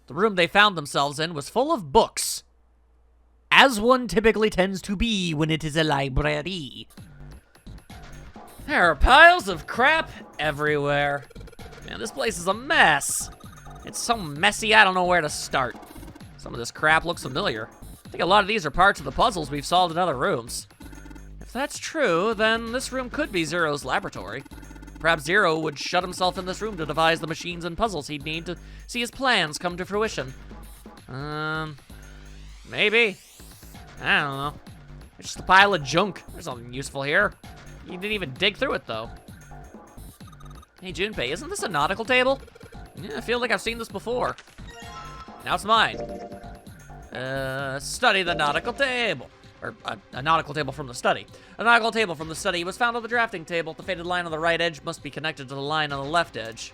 The room they found themselves in was full of books. As one typically tends to be when it is a library. There are piles of crap everywhere. Man, this place is a mess. It's so messy, I don't know where to start. Some of this crap looks familiar. I think a lot of these are parts of the puzzles we've solved in other rooms. If that's true, then this room could be Zero's laboratory. Perhaps Zero would shut himself in this room to devise the machines and puzzles he'd need to see his plans come to fruition. Maybe. I don't know. It's just a pile of junk. There's nothing useful here. You didn't even dig through it, though. Hey, Junpei, isn't this a nautical table? Yeah, I feel like I've seen this before. Now it's mine. Study the nautical table. Or, a nautical table from the study. A nautical table from the study was found on the drafting table. The faded line on the right edge must be connected to the line on the left edge.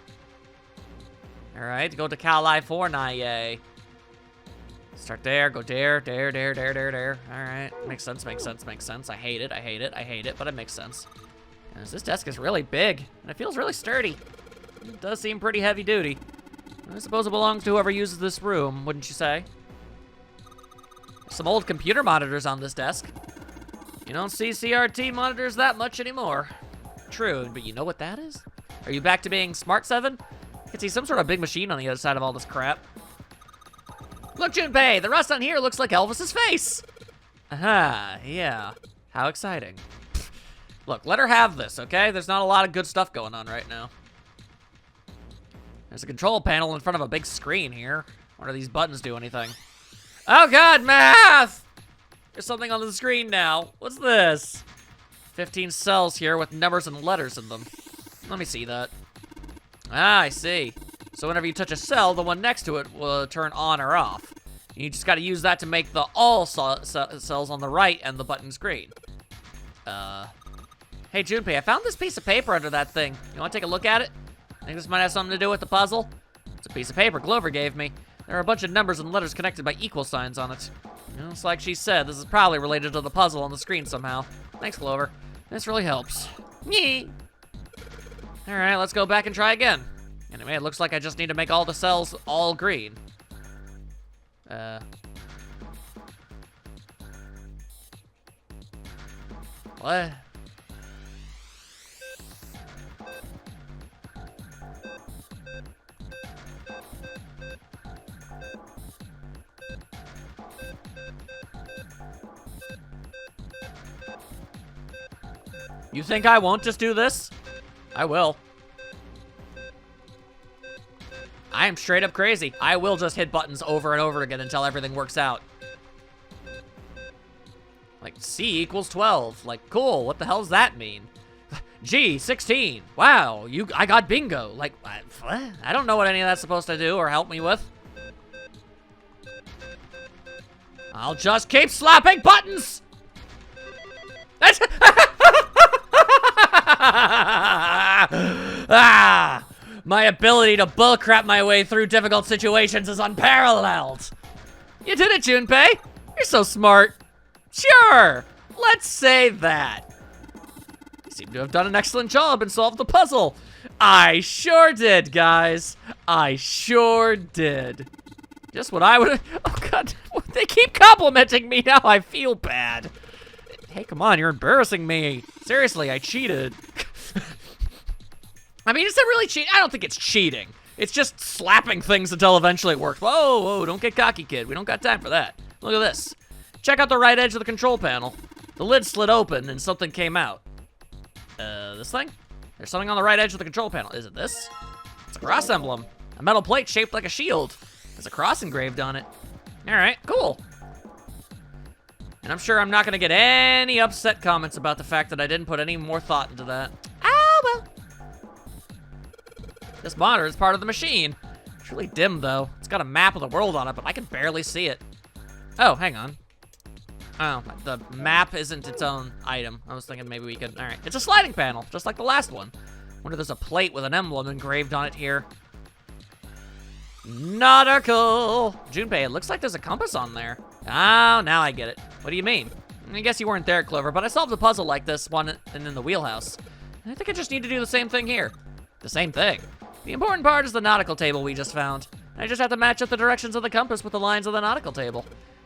Alright, go to Kali 4, Naye. Start there, go there. Alright, makes sense. I hate it, but it makes sense. Because this desk is really big, and it feels really sturdy. It does seem pretty heavy duty. I suppose it belongs to whoever uses this room, wouldn't you say? Some old computer monitors on this desk. You don't see CRT monitors that much anymore. True, but you know what that is? Are you back to being Smart 7? I can see some sort of big machine on the other side of all this crap. Look, Junpei, the rust on here looks like Elvis's face. Aha, yeah. How exciting. Look, let her have this, okay? There's not a lot of good stuff going on right now. There's a control panel in front of a big screen here. Why do these buttons do anything? Oh God, math! There's something on the screen now. What's this? 15 cells here with numbers and letters in them. Let me see that. Ah, I see. So whenever you touch a cell, the one next to it will turn on or off. You just gotta use that to make the all cells on the right and the button green. Hey Junpei, I found this piece of paper under that thing. You wanna take a look at it? I think this might have something to do with the puzzle. It's a piece of paper Glover gave me. There are a bunch of numbers and letters connected by equal signs on it. It's like she said, this is probably related to the puzzle on the screen somehow. Thanks, Glover. This really helps. Yee! Alright, let's go back and try again. Anyway, it looks like I just need to make all the cells all green. What? You think I won't just do this? I will. I am straight up crazy. I will just hit buttons over and over again until everything works out. Like, C equals 12. Like, cool, what the hell does that mean? G, 16. Wow, I got bingo. Like, what? I don't know what any of that's supposed to do or help me with. I'll just keep slapping buttons! That's my ability to bullcrap my way through difficult situations is unparalleled. You did it, Junpei. You're so smart. Sure, let's say that. You seem to have done an excellent job and solved the puzzle. I sure did, guys. I sure did. Just what I would. Oh God, they keep complimenting me now. I feel bad. Hey, come on, you're embarrassing me. Seriously, I cheated. I mean, is that really cheating? I don't think it's cheating. It's just slapping things until eventually it works. Whoa, whoa, don't get cocky, kid. We don't got time for that. Look at this. Check out the right edge of the control panel. The lid slid open and something came out. This thing? There's something on the right edge of the control panel. Is it this? It's a cross emblem. A metal plate shaped like a shield. There's a cross engraved on it. All right, cool. And I'm sure I'm not gonna get any upset comments about the fact that I didn't put any more thought into that. Ah, well. This monitor is part of the machine. It's really dim, though. It's got a map of the world on it, but I can barely see it. Oh, hang on. Oh, the map isn't its own item. I was thinking maybe we could, all right. It's a sliding panel, just like the last one. Wonder there's a plate with an emblem engraved on it here. Nautical. Junpei, it looks like there's a compass on there. Oh, now I get it. What do you mean? I guess you weren't there, Clover, but I solved a puzzle like this one and in the wheelhouse. And I think I just need to do the same thing here. The same thing. The important part is the nautical table we just found. I just have to match up the directions of the compass with the lines of the nautical table.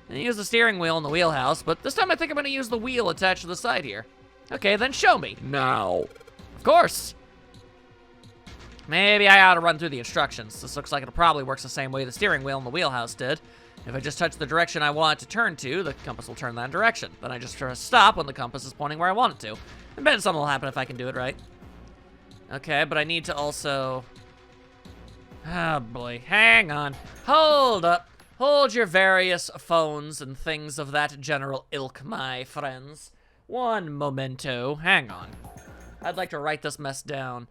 And use the steering wheel in the wheelhouse, but this time I think I'm gonna use the wheel attached to the side here. Okay, then show me. Now. Of course. Maybe I ought to run through the instructions. This looks like it probably works the same way the steering wheel in the wheelhouse did. If I just touch the direction I want it to turn to, the compass will turn that direction. Then I just press stop when the compass is pointing where I want it to. And then something will happen if I can do it right. Okay, but I need to also... Oh boy, hang on. Hold up. Hold your various phones and things of that general ilk, my friends. One momento. Hang on. I'd like to write this mess down.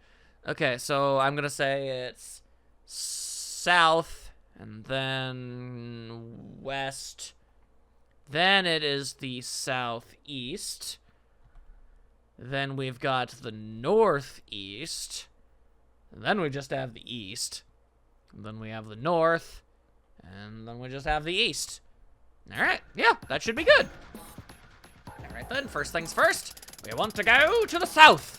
Okay, so I'm gonna say it's south, and then west. Then it is the southeast. Then we've got the northeast. And then we just have the east. And then we have the north. And then we just have the east. All right, yeah, that should be good. All right then, first things first, we want to go to the south.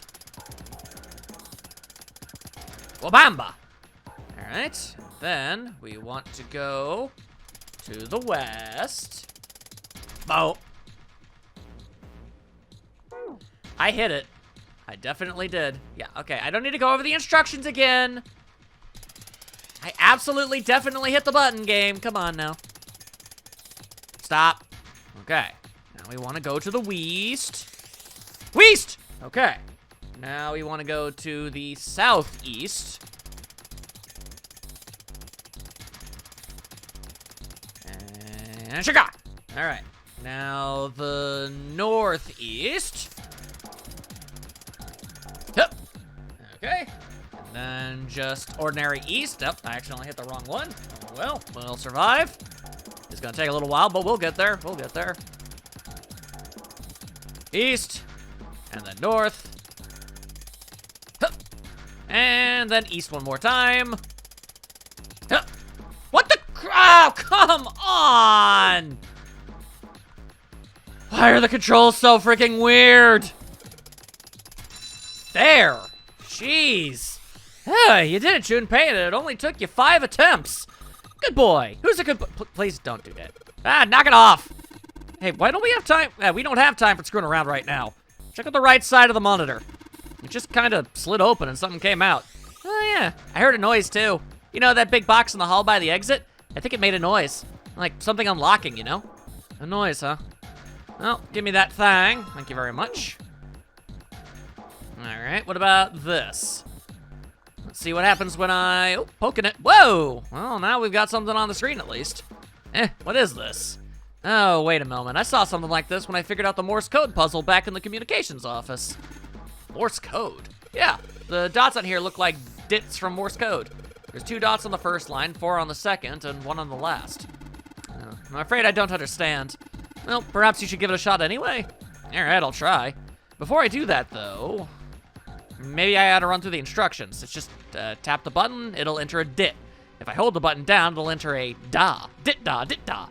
Wabamba. All right, then we want to go to the west. Oh. I hit it. I definitely did. Yeah, okay, I don't need to go over the instructions again. I absolutely definitely hit the button, game. Come on now. Stop. Okay. Now we want to go to the west. West! Okay. Now we want to go to the southeast. And Chicago. All right. Now the northeast. Yep. Okay. And then just ordinary east. Yep, I accidentally hit the wrong one. Oh, well, we'll survive. It's gonna take a little while, but we'll get there. We'll get there. East. And then north. Hup. And then east one more time. Hup. What the? Oh, come on! Why are the controls so freaking weird? There. Jeez. You did it, Junpei, and it only took you 5 attempts. Good boy. Who's a good boy? Please don't do that. Ah, knock it off. Hey, why don't we have time? We don't have time for screwing around right now. Check out the right side of the monitor. It just kind of slid open and something came out. Oh, yeah. I heard a noise, too. You know that big box in the hall by the exit? I think it made a noise. Like something unlocking, you know? A noise, huh? Well, give me that thing. Thank you very much. All right, what about this? Let's see what happens when I... Oh, poking it. Whoa! Well, now we've got something on the screen at least. What is this? Oh, wait a moment. I saw something like this when I figured out the Morse code puzzle back in the communications office. Morse code? Yeah, the dots on here look like dits from Morse code. There's 2 dots on the first line, 4 on the second, and 1 on the last. I'm afraid I don't understand. Well, perhaps you should give it a shot anyway? All right, I'll try. Before I do that, though, maybe I ought to run through the instructions. It's just tap the button, it'll enter a dit. If I hold the button down, it'll enter a da. Dit da, dit da.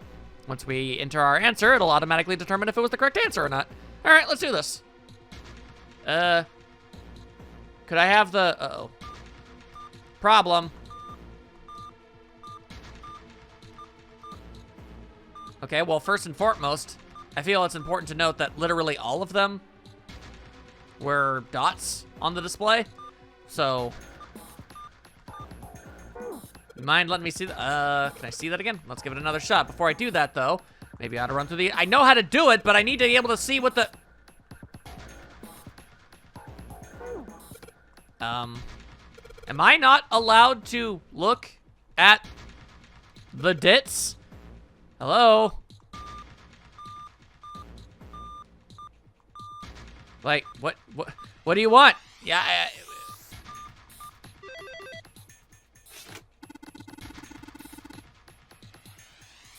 Once we enter our answer, it'll automatically determine if it was the correct answer or not. All right, let's do this. Could I have the... Uh-oh. Problem. Okay, well, first and foremost, I feel it's important to note that literally all of them were dots on the display. So, mind letting me see that? Can I see that again? Let's give it another shot. Before I do that, though, maybe I ought to run through the... I know how to do it, but I need to be able to see what the... Am I not allowed to look at the dits? Hello? Like, what do you want? Yeah,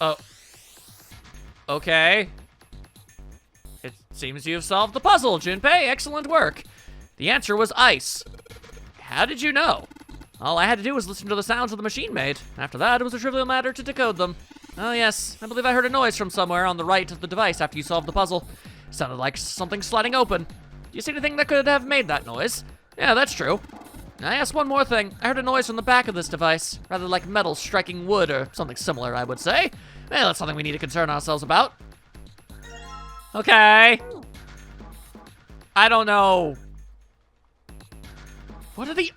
oh. Okay. It seems you've solved the puzzle, Junpei. Excellent work. The answer was ice. How did you know? All I had to do was listen to the sounds of the machine made. After that, it was a trivial matter to decode them. Oh yes, I believe I heard a noise from somewhere on the right of the device after you solved the puzzle. It sounded like something sliding open. Do you see anything that could have made that noise? Yeah, that's true. I asked one more thing. I heard a noise from the back of this device, rather like metal striking wood or something similar, I would say. Well, that's something we need to concern ourselves about. Okay. I don't know. What are the...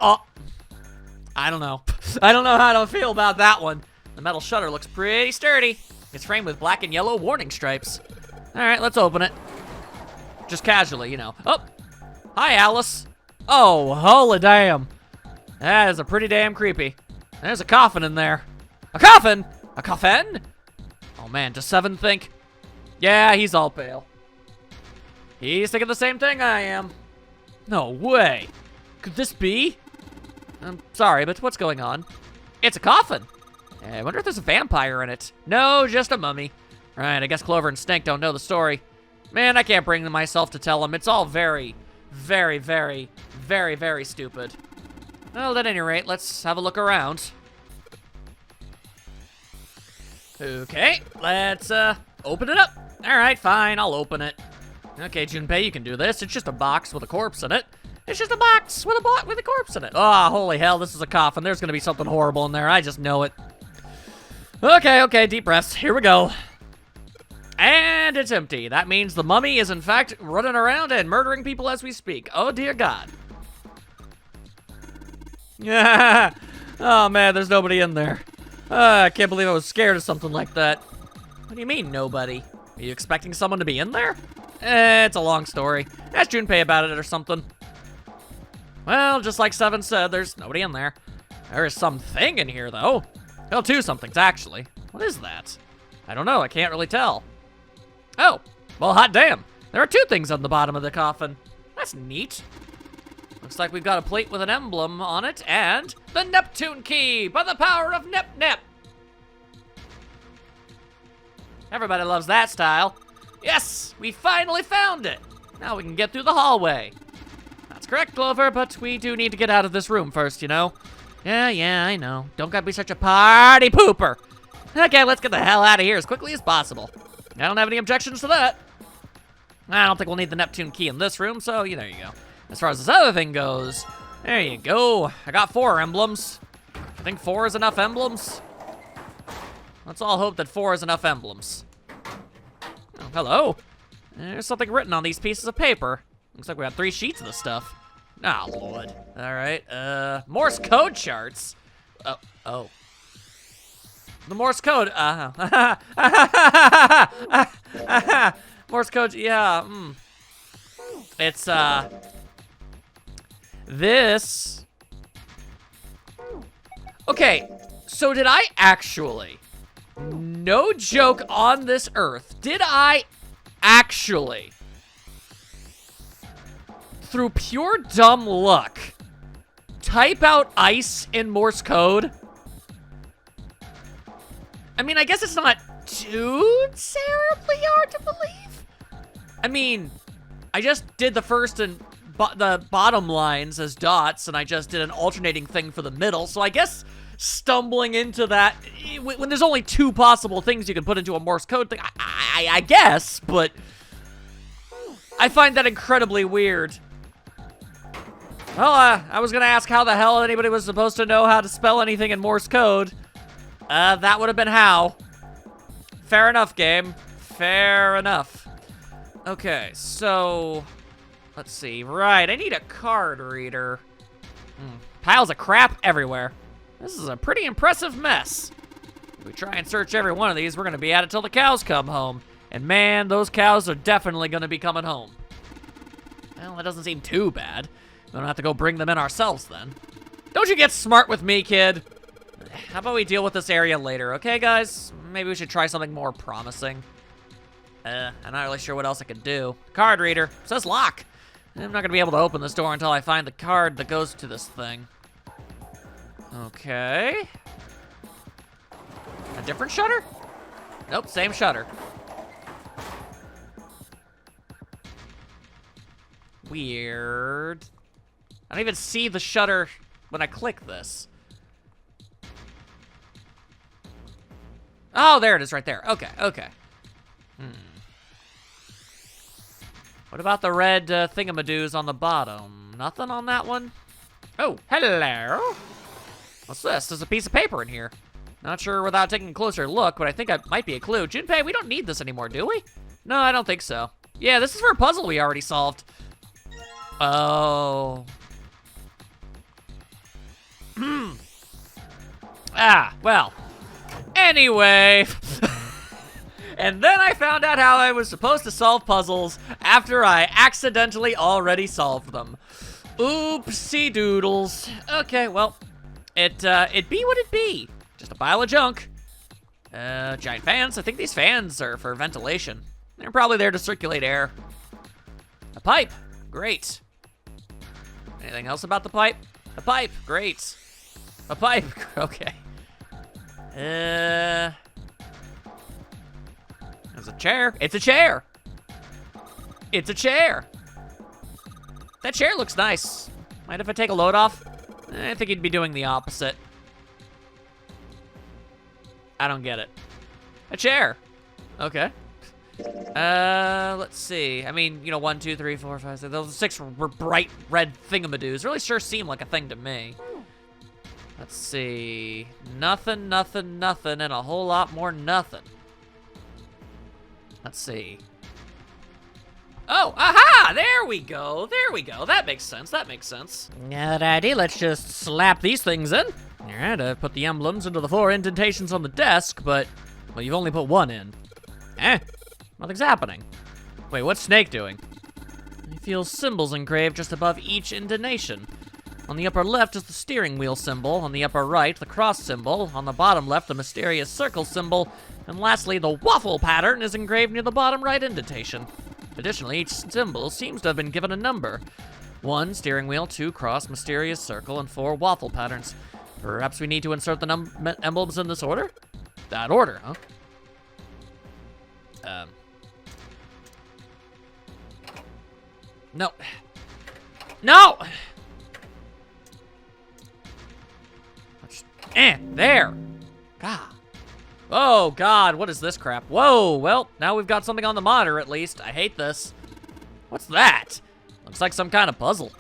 I don't know. I don't know how to feel about that one. The metal shutter looks pretty sturdy. It's framed with black and yellow warning stripes. All right, let's open it. Just casually, you know. Oh, hi, Alice. Oh, holy damn. That is a pretty damn creepy. There's a coffin in there. A coffin? A coffin? Oh man, does Seven think? Yeah, he's all pale. He's thinking the same thing I am. No way. Could this be? I'm sorry, but what's going on? It's a coffin. I wonder if there's a vampire in it. No, just a mummy. Right, I guess Clover and Stink don't know the story. Man, I can't bring myself to tell them. It's all very, very, very, very, very stupid. Well, at any rate, let's have a look around. Okay, let's open it up. All right, fine, I'll open it. Okay, Junpei, you can do this. It's just a box with a corpse in it. It's just a box with a corpse in it. Oh, holy hell, this is a coffin. There's gonna be something horrible in there. I just know it. Okay, deep breaths. Here we go. And it's empty. That means the mummy is in fact running around and murdering people as we speak. Oh, dear God. Yeah. Oh, man, there's nobody in there. I can't believe I was scared of something like that. What do you mean, nobody? Are you expecting someone to be in there? It's a long story. Ask Junpei about it or something. Well, just like Seven said, there's nobody in there. There is something in here, though. Well, two somethings, actually. What is that? I don't know, I can't really tell. Oh, well, hot damn. There are two things on the bottom of the coffin. That's neat. Looks like we've got a plate with an emblem on it, and the Neptune key by the power of Nep. Everybody loves that style. Yes, we finally found it. Now we can get through the hallway. That's correct, Clover, but we do need to get out of this room first, you know? Yeah, I know. Don't gotta be such a party pooper. Okay, let's get the hell out of here as quickly as possible. I don't have any objections to that. I don't think we'll need the Neptune key in this room, so there you go. As far as this other thing goes, there you go. I got 4 emblems. I think 4 is enough emblems. Let's all hope that 4 is enough emblems. Oh, hello. There's something written on these pieces of paper. Looks like we got 3 sheets of this stuff. Oh, Lord. All right, Morse code charts. Oh. The Morse code, Morse code, yeah, It's, this. Okay, so did I actually, no joke on this earth, did I actually, through pure dumb luck, type out ice in Morse code? I mean, I guess it's not too terribly hard to believe. I mean, I just did the first and the bottom lines as dots, and I just did an alternating thing for the middle, so I guess stumbling into that, when there's only 2 possible things you can put into a Morse code thing, I guess, but I find that incredibly weird. Well, I was gonna ask how the hell anybody was supposed to know how to spell anything in Morse code. That would have been how. Fair enough, game. Fair enough. Okay, so let's see. Right, I need a card reader. Piles of crap everywhere. This is a pretty impressive mess. If we try and search every one of these, we're gonna be at it till the cows come home. And man, those cows are definitely gonna be coming home. Well, that doesn't seem too bad. We don't have to go bring them in ourselves then. Don't you get smart with me, kid. How about we deal with this area later, okay, guys? Maybe we should try something more promising. I'm not really sure what else I could do. Card reader. It says lock. I'm not gonna be able to open this door until I find the card that goes to this thing. Okay. A different shutter? Nope, same shutter. Weird. I don't even see the shutter when I click this. Oh, there it is right there. Okay. What about the red thingamadoos on the bottom? Nothing on that one? Oh, hello. What's this? There's a piece of paper in here. Not sure without taking a closer look, but I think it might be a clue. Junpei, we don't need this anymore, do we? No, I don't think so. Yeah, this is for a puzzle we already solved. Oh. Well. Anyway. And then I found out how I was supposed to solve puzzles after I accidentally already solved them. Oopsie doodles. Okay, well, it be what it be. Just a pile of junk. Giant fans. I think these fans are for ventilation. They're probably there to circulate air. A pipe. Great. Anything else about the pipe? A pipe. Great. A pipe. Okay. There's a chair. It's a chair. It's a chair. That chair looks nice. Mind if I take a load off? I think he'd be doing the opposite. I don't get it. A chair. Okay. Let's see. I mean, you know, 1, 2, 3, 4, 5, 6. Those 6 were bright red thingamadoos. Really sure seem like a thing to me. Let's see. Nothing, nothing, nothing, and a whole lot more nothing. Let's see. Oh, aha! There we go. There we go. That makes sense. That makes sense. Alrighty, let's just slap these things in. Alright, I put the emblems into the 4 indentations on the desk, but, well, you've only put 1 in. Nothing's happening. Wait, what's Snake doing? He feels symbols engraved just above each indentation. On the upper left is the steering wheel symbol, on the upper right, the cross symbol, on the bottom left, the mysterious circle symbol, and lastly, the waffle pattern is engraved near the bottom right indentation. Additionally, each symbol seems to have been given a number. 1, steering wheel, 2, cross, mysterious circle, and 4, waffle patterns. Perhaps we need to insert the emblems in this order? That order, huh? No. No! There. God. Oh, God, what is this crap? Whoa, well, now we've got something on the monitor, at least. I hate this. What's that? Looks like some kind of puzzle.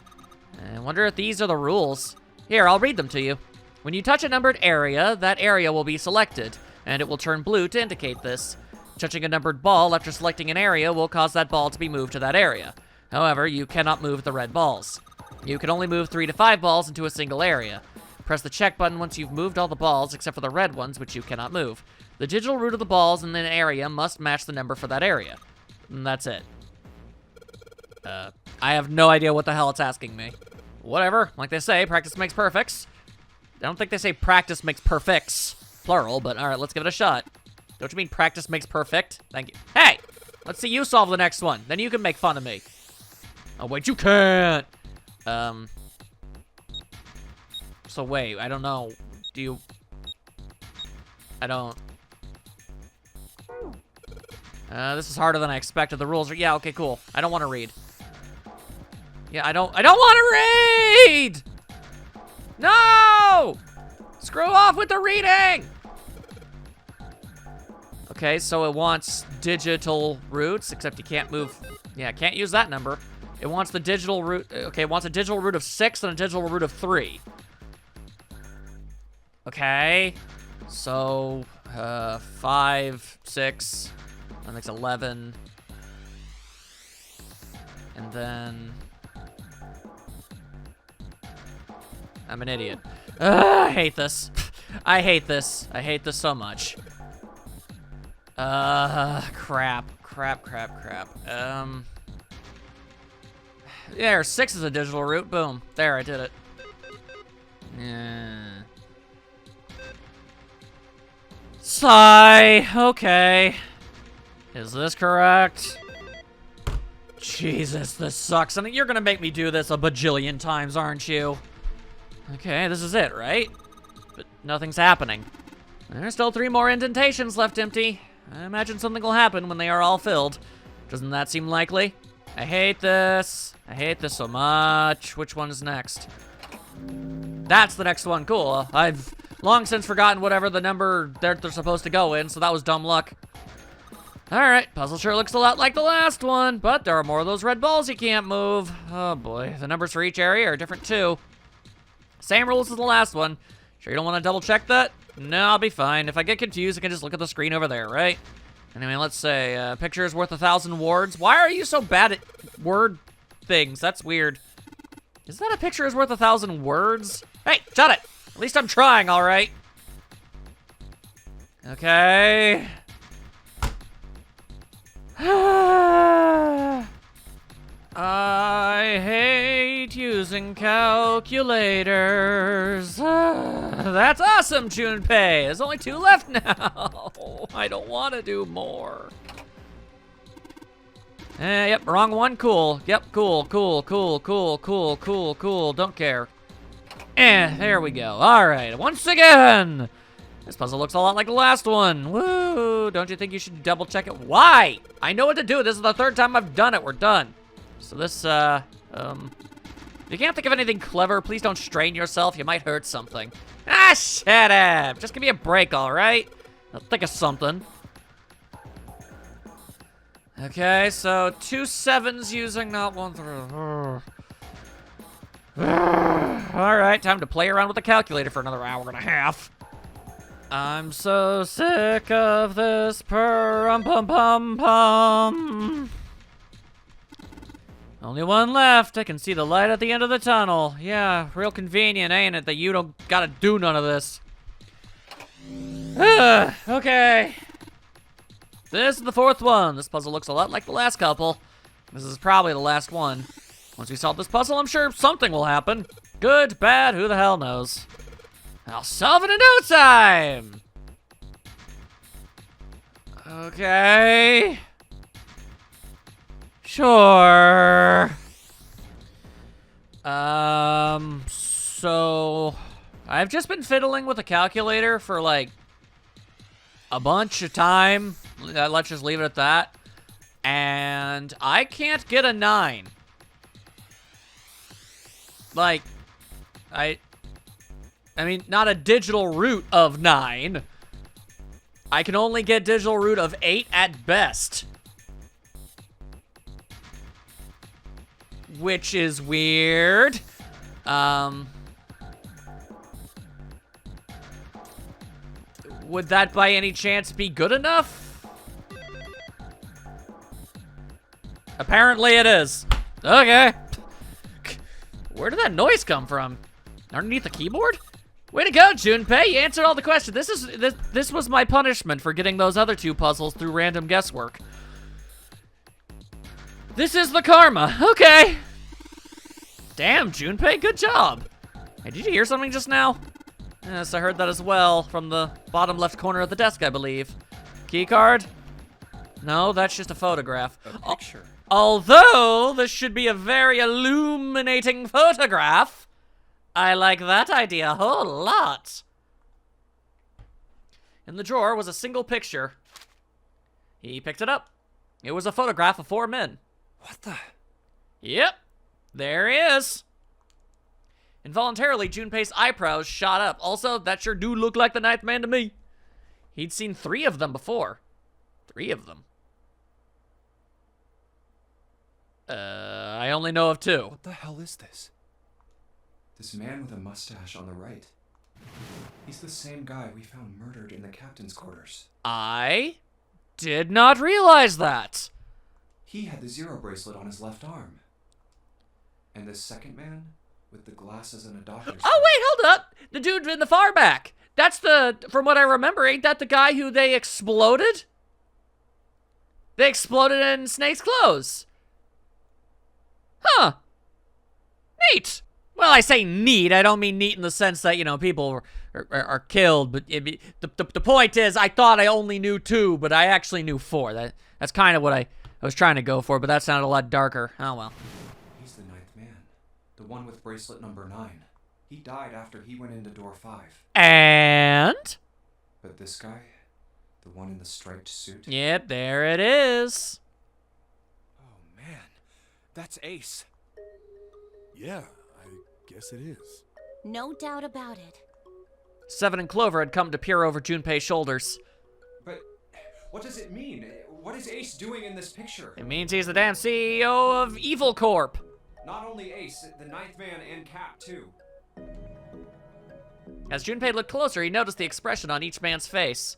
I wonder if these are the rules. Here, I'll read them to you. When you touch a numbered area, that area will be selected, and it will turn blue to indicate this. Touching a numbered ball after selecting an area will cause that ball to be moved to that area. However, you cannot move the red balls. You can only move 3 to 5 balls into a single area. Press the check button once you've moved all the balls, except for the red ones, which you cannot move. The digital root of the balls in an area must match the number for that area. And that's it. I have no idea what the hell it's asking me. Whatever, like they say, practice makes perfects. I don't think they say practice makes perfects, plural, but all right, let's give it a shot. Don't you mean practice makes perfect? Thank you. Hey, let's see you solve the next one. Then you can make fun of me. Oh, wait, you can't. So wait, I don't know. Do you... I don't... this is harder than I expected. The rules are... Yeah, okay, cool. I don't want to read. Yeah, I don't want to read! No! Screw off with the reading! Okay, so it wants digital roots, except you can't move... Yeah, can't use that number. It wants the digital root... Okay, it wants a digital root of 6 and a digital root of 3. Okay, so 5, 6, that makes 11, and then I'm an idiot. I hate this. I hate this. I hate this so much. Crap. There, 6 is a digital root. Boom. There, I did it. Yeah. Sigh. Okay. Is this correct? Jesus, this sucks. And you're gonna make me do this a bajillion times, aren't you? Okay, this is it, right? But nothing's happening. There's still 3 more indentations left empty. I imagine something will happen when they are all filled. Doesn't that seem likely? I hate this. I hate this so much. Which one is next? That's the next one. Cool. I've long since forgotten whatever the number they're supposed to go in, so that was dumb luck. Alright, puzzle sure looks a lot like the last one, but there are more of those red balls you can't move. Oh boy, the numbers for each area are different too. Same rules as the last one. Sure you don't want to double check that? No, I'll be fine. If I get confused, I can just look at the screen over there, right? Anyway, let's say, picture is worth 1,000 words. Why are you so bad at word things? That's weird. Is that a picture is worth 1,000 words? Hey, shut it! At least I'm trying, all right. Okay. I hate using calculators. That's awesome, Junpei. There's only 2 left now. I don't want to do more. Yep, wrong one. Cool. Yep, cool. Don't care. There we go. All right, once again. This puzzle looks a lot like the last one. Woo! Don't you think you should double check it? Why? I know what to do. This is the 3rd time I've done it. We're done. So this, if you can't think of anything clever, please don't strain yourself. You might hurt something. Ah, shut up. Just give me a break, all right? I'll think of something. Okay, so 2 7s using not 1 3. All right, time to play around with the calculator for another hour and a half. I'm so sick of this pum-pum-pum-pum. Only one left. I can see the light at the end of the tunnel. Yeah, real convenient, ain't it, that you don't gotta do none of this. Okay. This is the 4th one. This puzzle looks a lot like the last couple. This is probably the last one. Once we solve this puzzle, I'm sure something will happen. Good, bad, who the hell knows? I'll solve it in no time! Okay. Sure. So I've just been fiddling with a calculator for like a bunch of time. Let's just leave it at that. And I can't get a 9. Like, I mean, not a digital root of 9. I can only get digital root of 8 at best. Which is weird. Would that by any chance be good enough? Apparently it is. Okay. Where did that noise come from? Underneath the keyboard? Way to go, Junpei! You answered all the questions. This was my punishment for getting those other 2 puzzles through random guesswork. This is the karma. Okay. Damn, Junpei, good job. Hey, did you hear something just now? Yes, I heard that as well from the bottom left corner of the desk, I believe. Key card? No, that's just a photograph. A picture. Although this should be a very illuminating photograph. I like that idea a whole lot. In the drawer was a single picture. He picked it up. It was a photograph of 4 men. What the? Yep, there he is. Involuntarily, Junpei's eyebrows shot up. Also, that sure do look like the 9th man to me. He'd seen 3 of them before. 3 of them. I only know of 2. What the hell is this? This man with a mustache on the right. He's the same guy we found murdered in the captain's quarters. I did not realize that. He had the 0 bracelet on his left arm. And the second man with the glasses and a doctor's Oh, wait, hold up. The dude in the far back. That's from what I remember, ain't that the guy who they exploded? They exploded in Snake's clothes. Huh. Neat. Well, I say neat. I don't mean neat in the sense that, you know, people are killed. But the point is, I thought I only knew 2, but I actually knew 4. That's kind of what I was trying to go for, but that sounded a lot darker. Oh, well. He's the 9th man. The one with bracelet number 9. He died after he went into door 5. And? But this guy, the one in the striped suit? Yep, there it is. Oh, man. That's Ace. Yeah, I guess it is. No doubt about it. 7 and Clover had come to peer over Junpei's shoulders. But what does it mean? What is Ace doing in this picture? It means he's the damn CEO of Evil Corp. Not only Ace, the 9th man and Cap, too. As Junpei looked closer, he noticed the expression on each man's face.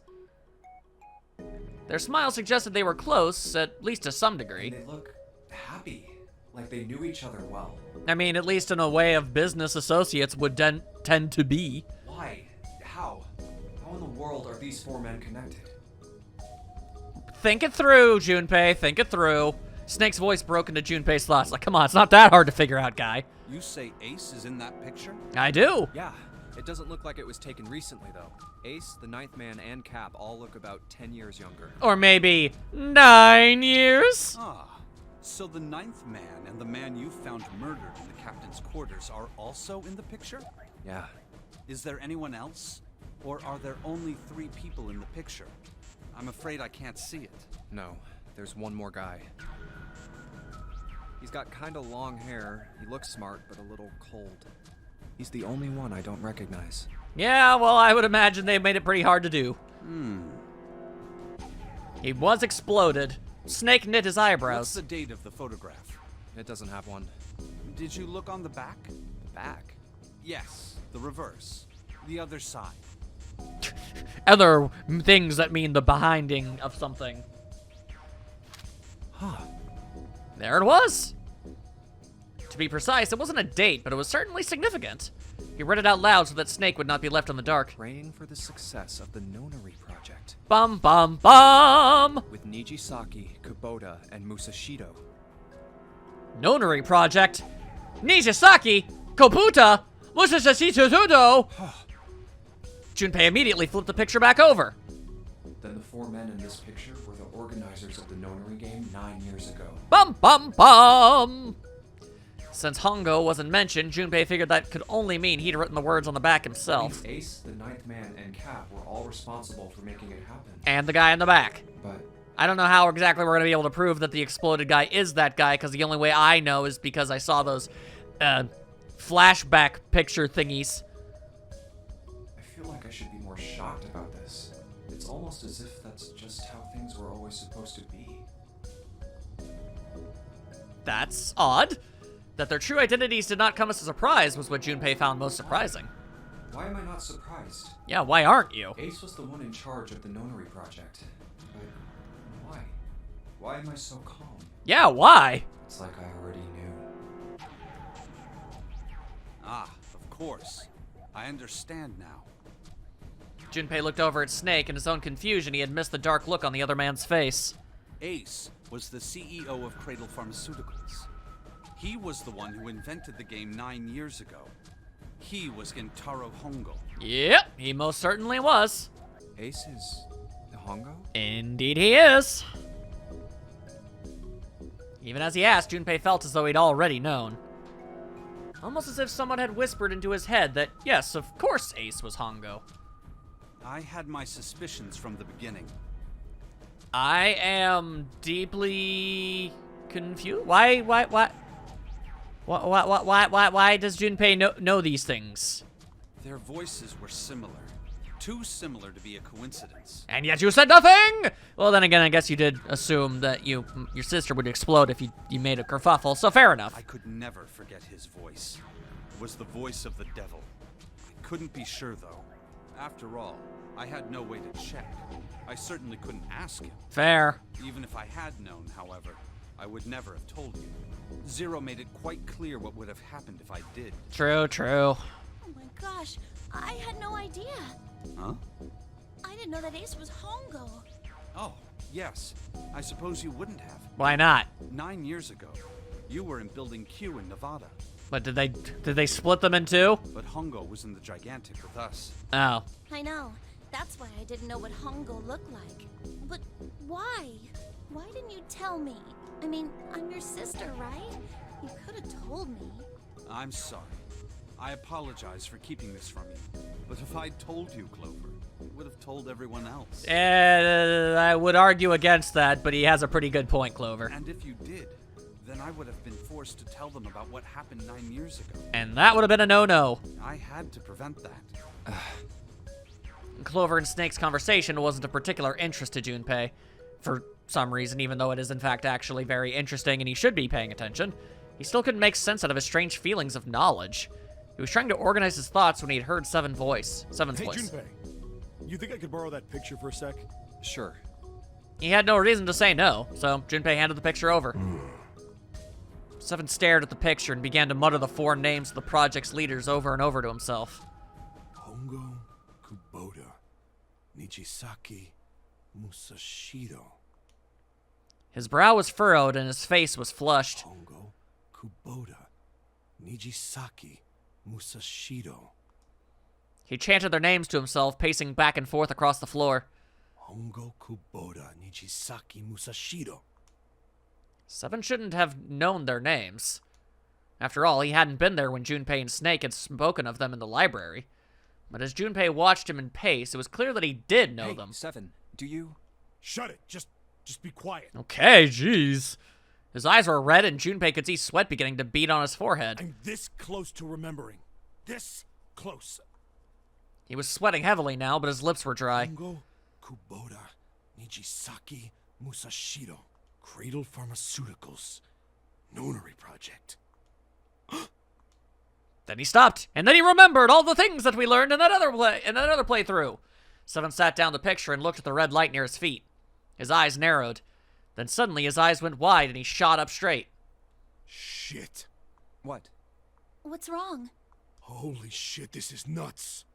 Their smile suggested they were close, at least to some degree. They look happy, like they knew each other well. I mean, at least in a way of business associates would tend to be. Why? How? How in the world are these four men connected? Think it through, Junpei. Think it through. Snake's voice broke into Junpei's thoughts. Like, come on, it's not that hard to figure out, guy. You say Ace is in that picture? I do. Yeah, it doesn't look like it was taken recently, though. Ace, the ninth man, and Cap all look about 10 years younger. Or maybe 9 years? Ah, so the ninth man and the man you found murdered in the captain's quarters are also in the picture? Yeah. Is there anyone else? Or are there only 3 people in the picture? I'm afraid I can't see it. No, there's one more guy. He's got kinda long hair, he looks smart, but a little cold. He's the only one I don't recognize. Yeah, well, I would imagine they made it pretty hard to do. Hmm. He was exploded. Snake knit his What's eyebrows. the date of the photograph? It doesn't have one. Did you look on the back? The back? Yes, the reverse. The other side. Other things that mean the behinding of something. Huh. There it was. To be precise, it wasn't a date, but it was certainly significant. He read it out loud so that Snake would not be left in the dark. Praying for the success of the Nonary project. Bum bum bum! With Nijisaki, Kubota, and Musashido. Nonary Project? Nijisaki? Kobuta? Musashishitudo? Junpei immediately flipped the picture back over. Then the four men in this picture were the organizers of the Nonary game 9 years ago. Bum bum bum! Since Hongo wasn't mentioned, Junpei figured that could only mean he'd written the words on the back himself. Ace, the ninth man, and Cap were all responsible for making it happen. And the guy in the back. But I don't know how exactly we're going to be able to prove that the exploded guy is that guy, because the only way I know is because I saw those flashback picture thingies. I feel like I should be more shocked about this. It's almost as if that's just how things were always supposed to be. That's odd. That their true identities did not come as a surprise was what Junpei found most surprising. Why am I not surprised? Yeah, why aren't you? Ace was the one in charge of the Nonary project. But why? Why am I so calm? Yeah, why? It's like I already knew. Ah, of course. I understand now. Junpei looked over at Snake. In his own confusion, he had missed the dark look on the other man's face. Ace was the CEO of Cradle Pharmaceuticals. He was the one who invented the game 9 years ago. He was Gentaro Hongo. Yep, he most certainly was. Ace is Hongo? Indeed he is. Even as he asked, Junpei felt as though he'd already known. Almost as if someone had whispered into his head that, yes, of course Ace was Hongo. I had my suspicions from the beginning. I am deeply confused. Why does Junpei know these things? Their voices were similar. Too similar to be a coincidence. And yet you said nothing! Well, then again, I guess you did assume that your sister would explode if you made a kerfuffle, so fair enough. I could never forget his voice. It was the voice of the devil. I couldn't be sure, though. After all, I had no way to check. I certainly couldn't ask him. Fair. Even if I had known, however, I would never have told you. Zero made it quite clear what would have happened if I did. True, true. Oh my gosh, I had no idea. Huh? I didn't know that Ace was Hongo. Oh, yes. I suppose you wouldn't have. Why not? 9 years ago, you were in Building Q in Nevada. But did they split them in two? But Hongo was in the Gigantic with us. Oh. I know. That's why I didn't know what Hongo looked like. But why? Why didn't you tell me? I mean, I'm your sister, right? You could have told me. I'm sorry. I apologize for keeping this from you. But if I'd told you, Clover, I would have told everyone else. I would argue against that, but he has a pretty good point, Clover. And if you did, then I would have been forced to tell them about what happened 9 years ago. And that would have been a no-no. I had to prevent that. Clover and Snake's conversation wasn't of particular interest to Junpei. For some reason, even though it is in fact actually very interesting and he should be paying attention, he still couldn't make sense out of his strange feelings of knowledge. He was trying to organize his thoughts when he'd heard Seven's Hey, voice. Junpei. You think I could borrow that picture for a sec? Sure. He had no reason to say no, so Junpei handed the picture over. Seven stared at the picture and began to mutter the 4 names of the project's leaders over and over to himself. Hongo, Kubota, Nijisaki, Musashiro. His brow was furrowed and his face was flushed. Hongo, Kubota, Nijisaki, Musashiro. He chanted their names to himself, pacing back and forth across the floor. Hongo, Kubota, Nijisaki, Musashiro. Seven shouldn't have known their names. After all, he hadn't been there when Junpei and Snake had spoken of them in the library. But as Junpei watched him in pace, it was clear that he did know Hey, them. Seven, do you... Shut it. Just be quiet. Okay, jeez. His eyes were red and Junpei could see sweat beginning to bead on his forehead. I'm this close to remembering. This close. He was sweating heavily now, but his lips were dry. Hongo, Kubota, Nijisaki, Musashiro. Cradle Pharmaceuticals. Nonary Project. Then he stopped, and then he remembered all the things that we learned in that other playthrough. Seven sat down the picture and looked at the red light near his feet. His eyes narrowed. Then suddenly his eyes went wide and he shot up straight. Shit. What? What's wrong? Holy shit, this is nuts.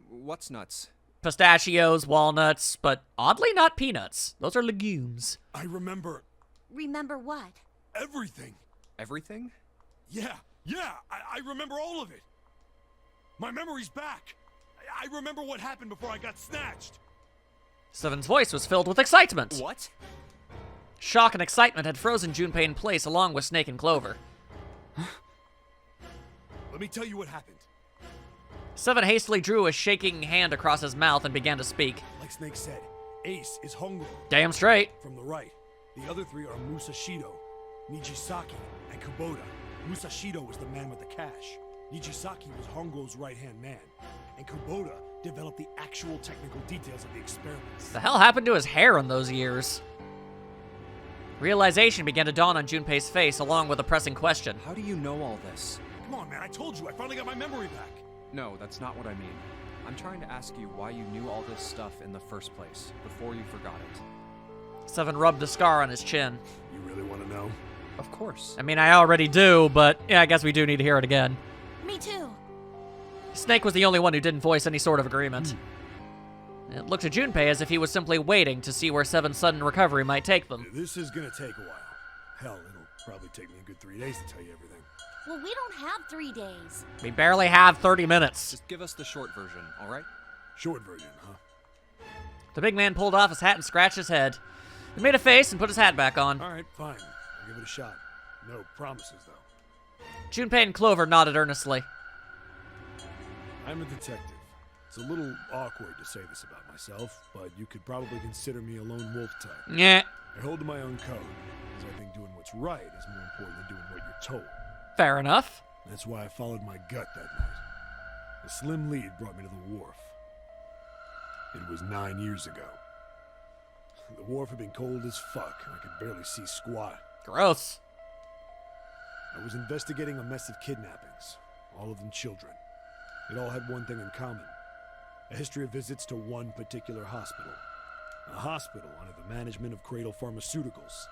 What's nuts? Pistachios, walnuts, but oddly not peanuts. Those are legumes. I remember Remember what? everything. Everything? Yeah, I remember all of it. My memory's back. I remember what happened before I got snatched. Seven's voice was filled with excitement. What? Shock and excitement had frozen Junpei in place along with Snake and Clover. Let me tell you what happened. Seven hastily drew a shaking hand across his mouth and began to speak. Like Snake said, Ace is Hongo Damn straight. from the right. The other 3 are Musashido, Nijisaki, and Kubota. Musashido was the man with the cash. Nijisaki was Hongo's right-hand man. And Kubota developed the actual technical details of the experiments. The hell happened to his hair in those years? Realization began to dawn on Junpei's face along with a pressing question. How do you know all this? Come on, man, I told you, I finally got my memory back. No, that's not what I mean. I'm trying to ask you why you knew all this stuff in the first place, before you forgot it. Seven rubbed a scar on his chin. You really want to know? Of course. I mean, I already do, but yeah, I guess we do need to hear it again. Me too. Snake was the only one who didn't voice any sort of agreement. It looked to Junpei as if he was simply waiting to see where Seven's sudden recovery might take them. This is gonna take a while. Hell, it'll probably take me a good 3 days to tell you everything. Well, we don't have 3 days. We barely have 30 minutes. Just give us the short version, all right? Short version, huh? The big man pulled off his hat and scratched his head. He made a face and put his hat back on. All right, fine. I'll give it a shot. No promises, though. Junpei and Clover nodded earnestly. I'm a detective. It's a little awkward to say this about myself, but you could probably consider me a lone wolf type. Yeah, I hold to my own code, because I think doing what's right is more important than doing what you're told. fair enough. That's why I followed my gut that night. A slim lead brought me to the wharf. It was 9 years ago. The wharf had been cold as fuck, and I could barely see squat. Gross. I was investigating a mess of kidnappings, all of them children. It all had one thing in common. A history of visits to one particular hospital. A hospital under the management of Cradle Pharmaceuticals.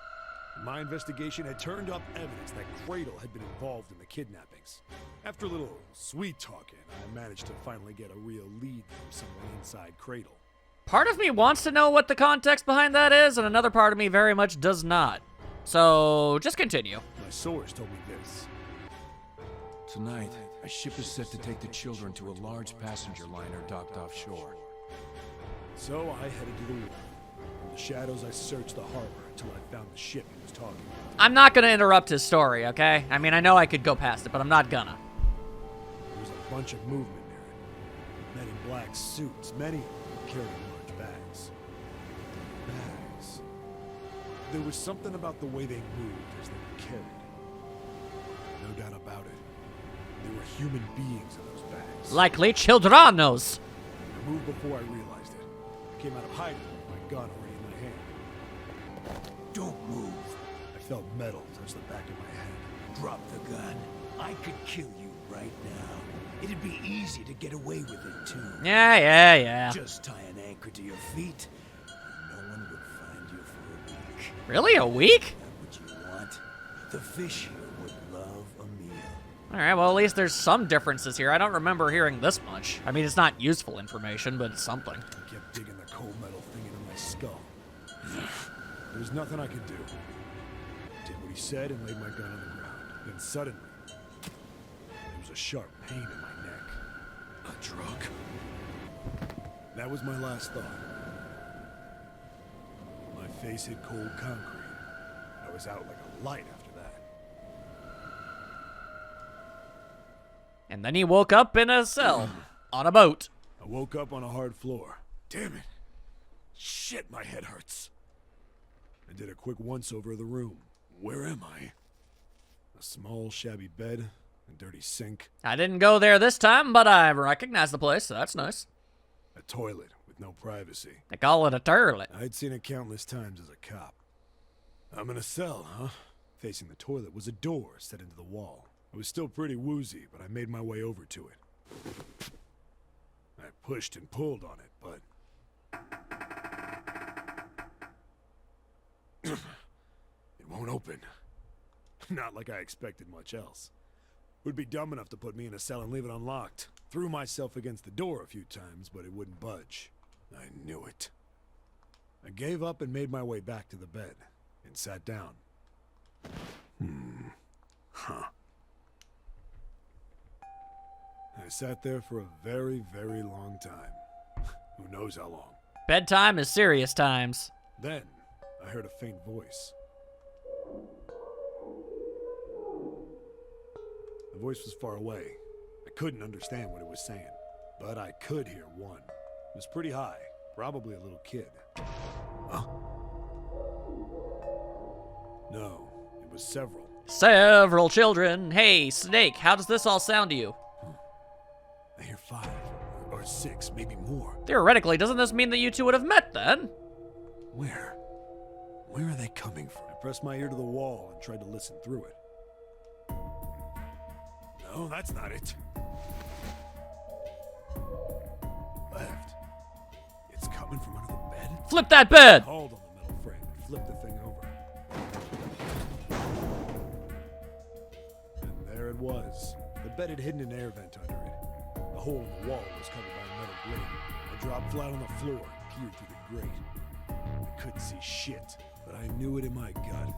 My investigation had turned up evidence that Cradle had been involved in the kidnappings. After a little sweet talking, I managed to finally get a real lead from someone inside Cradle. Part of me wants to know what the context behind that is, and another part of me very much does not. So, just continue. My source told me this. Tonight, a ship is set to take the children to a large passenger liner docked offshore. So I headed to the wharf. In the shadows, I searched the harbor until I found the ship he was talking about. I'm not gonna interrupt his story, okay? I mean, I know I could go past it, but I'm not gonna. There was a bunch of movement near it. Men in black suits, many of them carrying large bags. Bags. There was something about the way they moved as they were carried. No doubt about it. There were human beings in those bags. Likely childrenos. I moved before I realized it. I came out of hiding with my gun already in my hand. Don't move. I felt metal touch the back of my head. Drop the gun. I could kill you right now. It'd be easy to get away with it, too. Yeah. Just tie an anchor to your feet, and no one would find you for a week. Really, a week? What you want? The fish here would love a meal. All right, well, at least there's some differences here. I don't remember hearing this much. I mean, it's not useful information, but it's something. I kept digging the cold metal thing into my skull. There was nothing I could do. Did what he said and laid my gun on the ground. Then suddenly, there was a sharp pain in my neck. A drug? That was my last thought. My face hit cold concrete. I was out like a light after that. And then he woke up in a cell on a boat. I woke up on a hard floor. Damn it. Shit, my head hurts. I did a quick once-over of the room. Where am I? A small, shabby bed, a dirty sink, I didn't go there this time, but I recognize the place, so that's nice. a toilet with no privacy. They call it a turlet. I'd seen it countless times as a cop. I'm in a cell, huh? Facing the toilet was a door set into the wall. I was still pretty woozy, but I made my way over to it. I pushed and pulled on it, but... it won't open. Not like I expected much else. Would be dumb enough to put me in a cell and leave it unlocked. Threw myself against the door a few times, but it wouldn't budge. I knew it. I gave up and made my way back to the bed, and sat down. I sat there for a very, very long time. Who knows how long. Bedtime is serious times. Then, I heard a faint voice. The voice was far away. I couldn't understand what it was saying, but I could hear one. It was pretty high, probably a little kid. Huh? No, it was several. Several children. Hey, Snake, how does this all sound to you? I hear 5 or 6, maybe more. Theoretically, doesn't this mean that you two would have met then? Where? Where are they coming from? I pressed my ear to the wall and tried to listen through it. No, that's not it. Left. It's coming from under the bed? Flip that bed! Hold on the metal frame and flip the thing over. And there it was. The bed had hidden an air vent under it. The hole in the wall was covered by a metal grate. I dropped flat on the floor and peered through the grate. I couldn't see shit, but I knew it in my gut.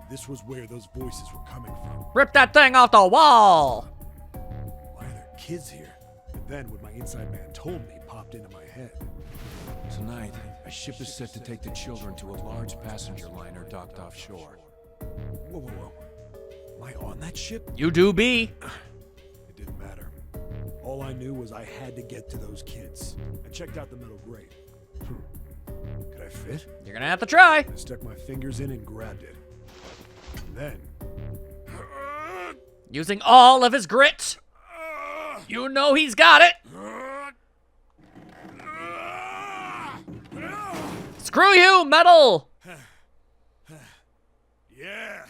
This was where those voices were coming from. Rip that thing off the wall! Why are there kids here? And then what my inside man told me popped into my head. Tonight, a ship is set to take the children to a large passenger liner docked offshore. Whoa, whoa, whoa. Am I on that ship? You do be. It didn't matter. All I knew was I had to get to those kids. I checked out the metal grate. Could I fit? You're gonna have to try. I stuck my fingers in and grabbed it. And then... Using all of his grit. You know he's got it. Screw you, metal! Yeah!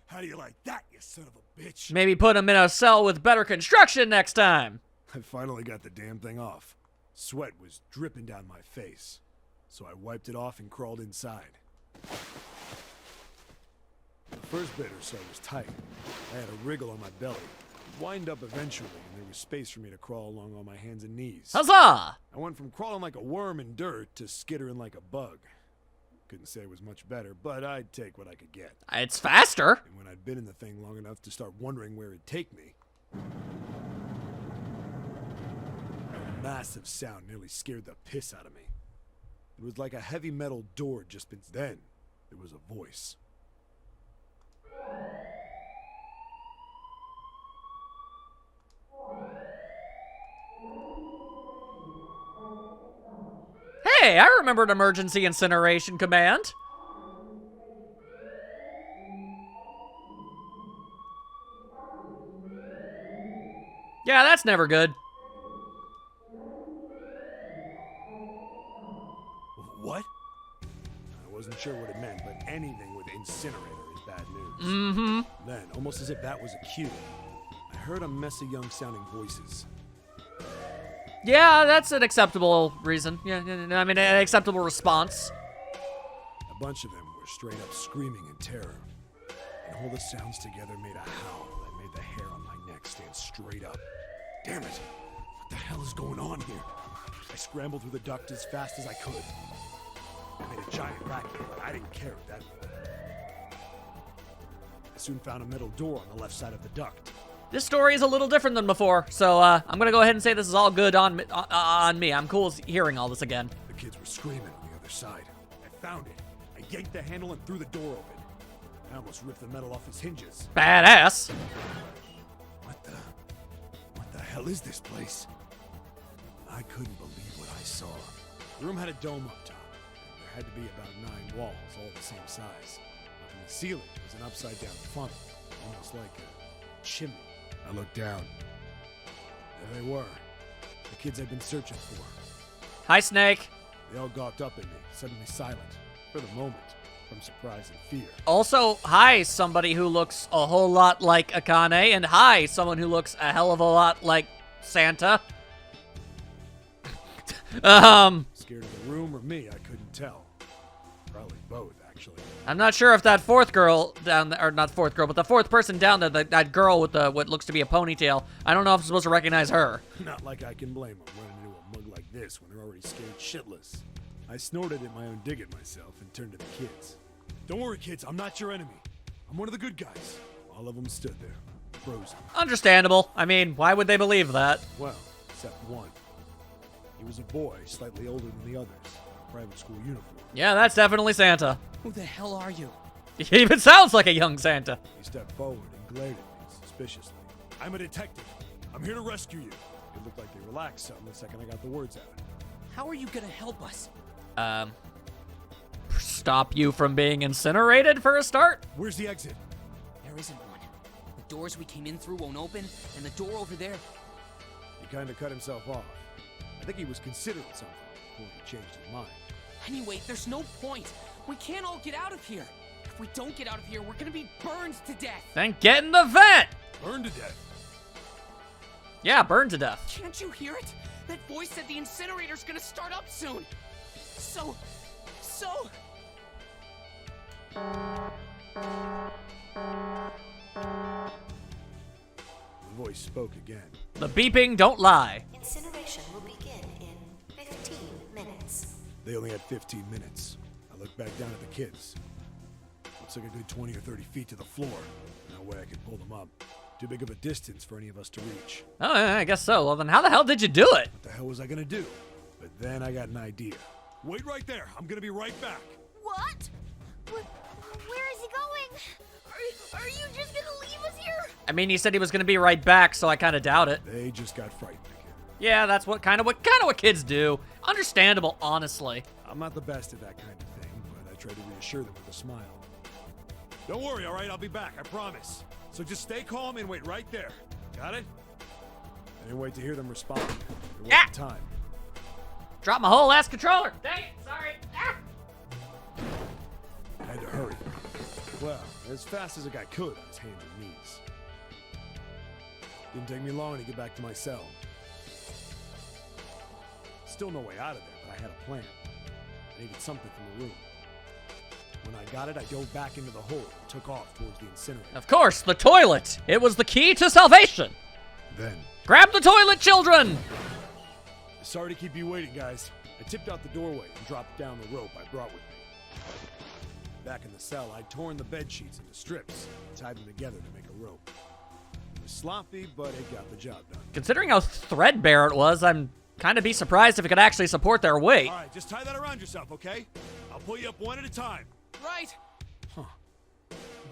How do you like that, you son of a bitch? Maybe put him in a cell with better construction next time. I finally got the damn thing off. Sweat was dripping down my face, so I wiped it off and crawled inside. The first bit or so was tight. I had a wriggle on my belly. It'd wind up eventually, and there was space for me to crawl along on my hands and knees. Huzzah! I went from crawling like a worm in dirt to skittering like a bug. Couldn't say it was much better, but I'd take what I could get. It's faster. And when I'd been in the thing long enough to start wondering where it'd take me, a massive sound nearly scared the piss out of me. It was like a heavy metal door had just been... Then, there was a voice. Hey, I remembered Emergency Incineration Command. Yeah, that's never good. What? I wasn't sure what it meant, but anything with incinerator is bad news. Mm-hmm. Then, almost as if that was a cue, I heard a mess of young-sounding voices. Yeah, that's an acceptable reason. Yeah, I mean, an acceptable response. A bunch of them were straight up screaming in terror. And all the sounds together made a howl that made the hair on my neck stand straight up. Damn it! What the hell is going on here? I scrambled through the duct as fast as I could. I made a giant racket, but I didn't care at that point. I soon found a metal door on the left side of the duct. This story is a little different than before, so I'm gonna go ahead and say this is all good on me. I'm cool with hearing all this again. The kids were screaming on the other side. I found it. I yanked the handle and threw the door open. I almost ripped the metal off its hinges. Badass. What the hell is this place? I couldn't believe what I saw. The room had a dome up top. There had to be about 9 walls, all the same size. Up in the ceiling was an upside-down funnel, almost like a chimney. I looked down. There they were. The kids I'd been searching for. Hi, Snake. They all gawked up at me, suddenly silent. For the moment, from surprise and fear. Also, hi, somebody who looks a whole lot like Akane, and hi, someone who looks a hell of a lot like Santa. Scared of the room or me, I couldn't tell. Probably both, actually. I'm not sure if that fourth girl down there, or not fourth girl, but the fourth person down there, that girl with the what looks to be a ponytail, I don't know if I'm supposed to recognize her. Not like I can blame them running into a mug like this when they're already scared shitless. I snorted at my own dig at myself and turned to the kids. Don't worry, kids, I'm not your enemy. I'm one of the good guys. All of them stood there, frozen. Understandable. I mean, why would they believe that? Well, except one. He was a boy, slightly older than the others. Private school uniform. Yeah, that's definitely Santa. Who the hell are you? He even sounds like a young Santa. He stepped forward and glared at me suspiciously. I'm a detective. I'm here to rescue you. It looked like they relaxed some the second I got the words out. How are you gonna help us? Stop you from being incinerated for a start? Where's the exit? There isn't one. The doors we came in through won't open, and the door over there... He kind of cut himself off. I think he was considering something before he changed his mind. Anyway, there's no point. We can't all get out of here. If we don't get out of here, we're gonna be burned to death. Then get in the vent! Burned to death. Yeah, burned to death. Can't you hear it? That voice said the incinerator's gonna start up soon. So... The voice spoke again. The beeping don't lie. Incineration will begin in 15 minutes. They only had 15 minutes. I looked back down at the kids. Looks like a good 20 or 30 feet to the floor. No way I could pull them up. Too big of a distance for any of us to reach. Oh, yeah, I guess so. Well, then how the hell did you do it? What the hell was I gonna do? But then I got an idea. Wait right there. I'm gonna be right back. What? Where is he going? Are you just gonna leave us here? I mean, he said he was going to be right back, so I kind of doubt it. They just got frightened again. Yeah, that's what kind of what kids do. Understandable, honestly. I'm not the best at that kind of thing, but I try to reassure them with a smile. Don't worry, all right? I'll be back, I promise. So just stay calm and wait right there. Got it? I didn't wait to hear them respond. There wasn't time. Drop my whole ass controller. Dang it, sorry. Ah! I had to hurry. Well, as fast as a guy could on his hands and knees. Didn't take me long to get back to my cell. Still no way out of there, but I had a plan. I needed something from the room. When I got it, I dove back into the hole and took off towards the incinerator. Of course, the toilet. It was the key to salvation. Then, Grab the toilet, children! sorry to keep you waiting, guys. I tipped out the doorway and dropped down the rope I brought with me. Back in the cell, I'd torn the bed sheets into strips and tied them together to make a rope. It was sloppy, but it got the job done. Considering how threadbare it was, I'm kind of be surprised if it could actually support their weight. All right, just tie that around yourself, okay? I'll pull you up one at a time. Right.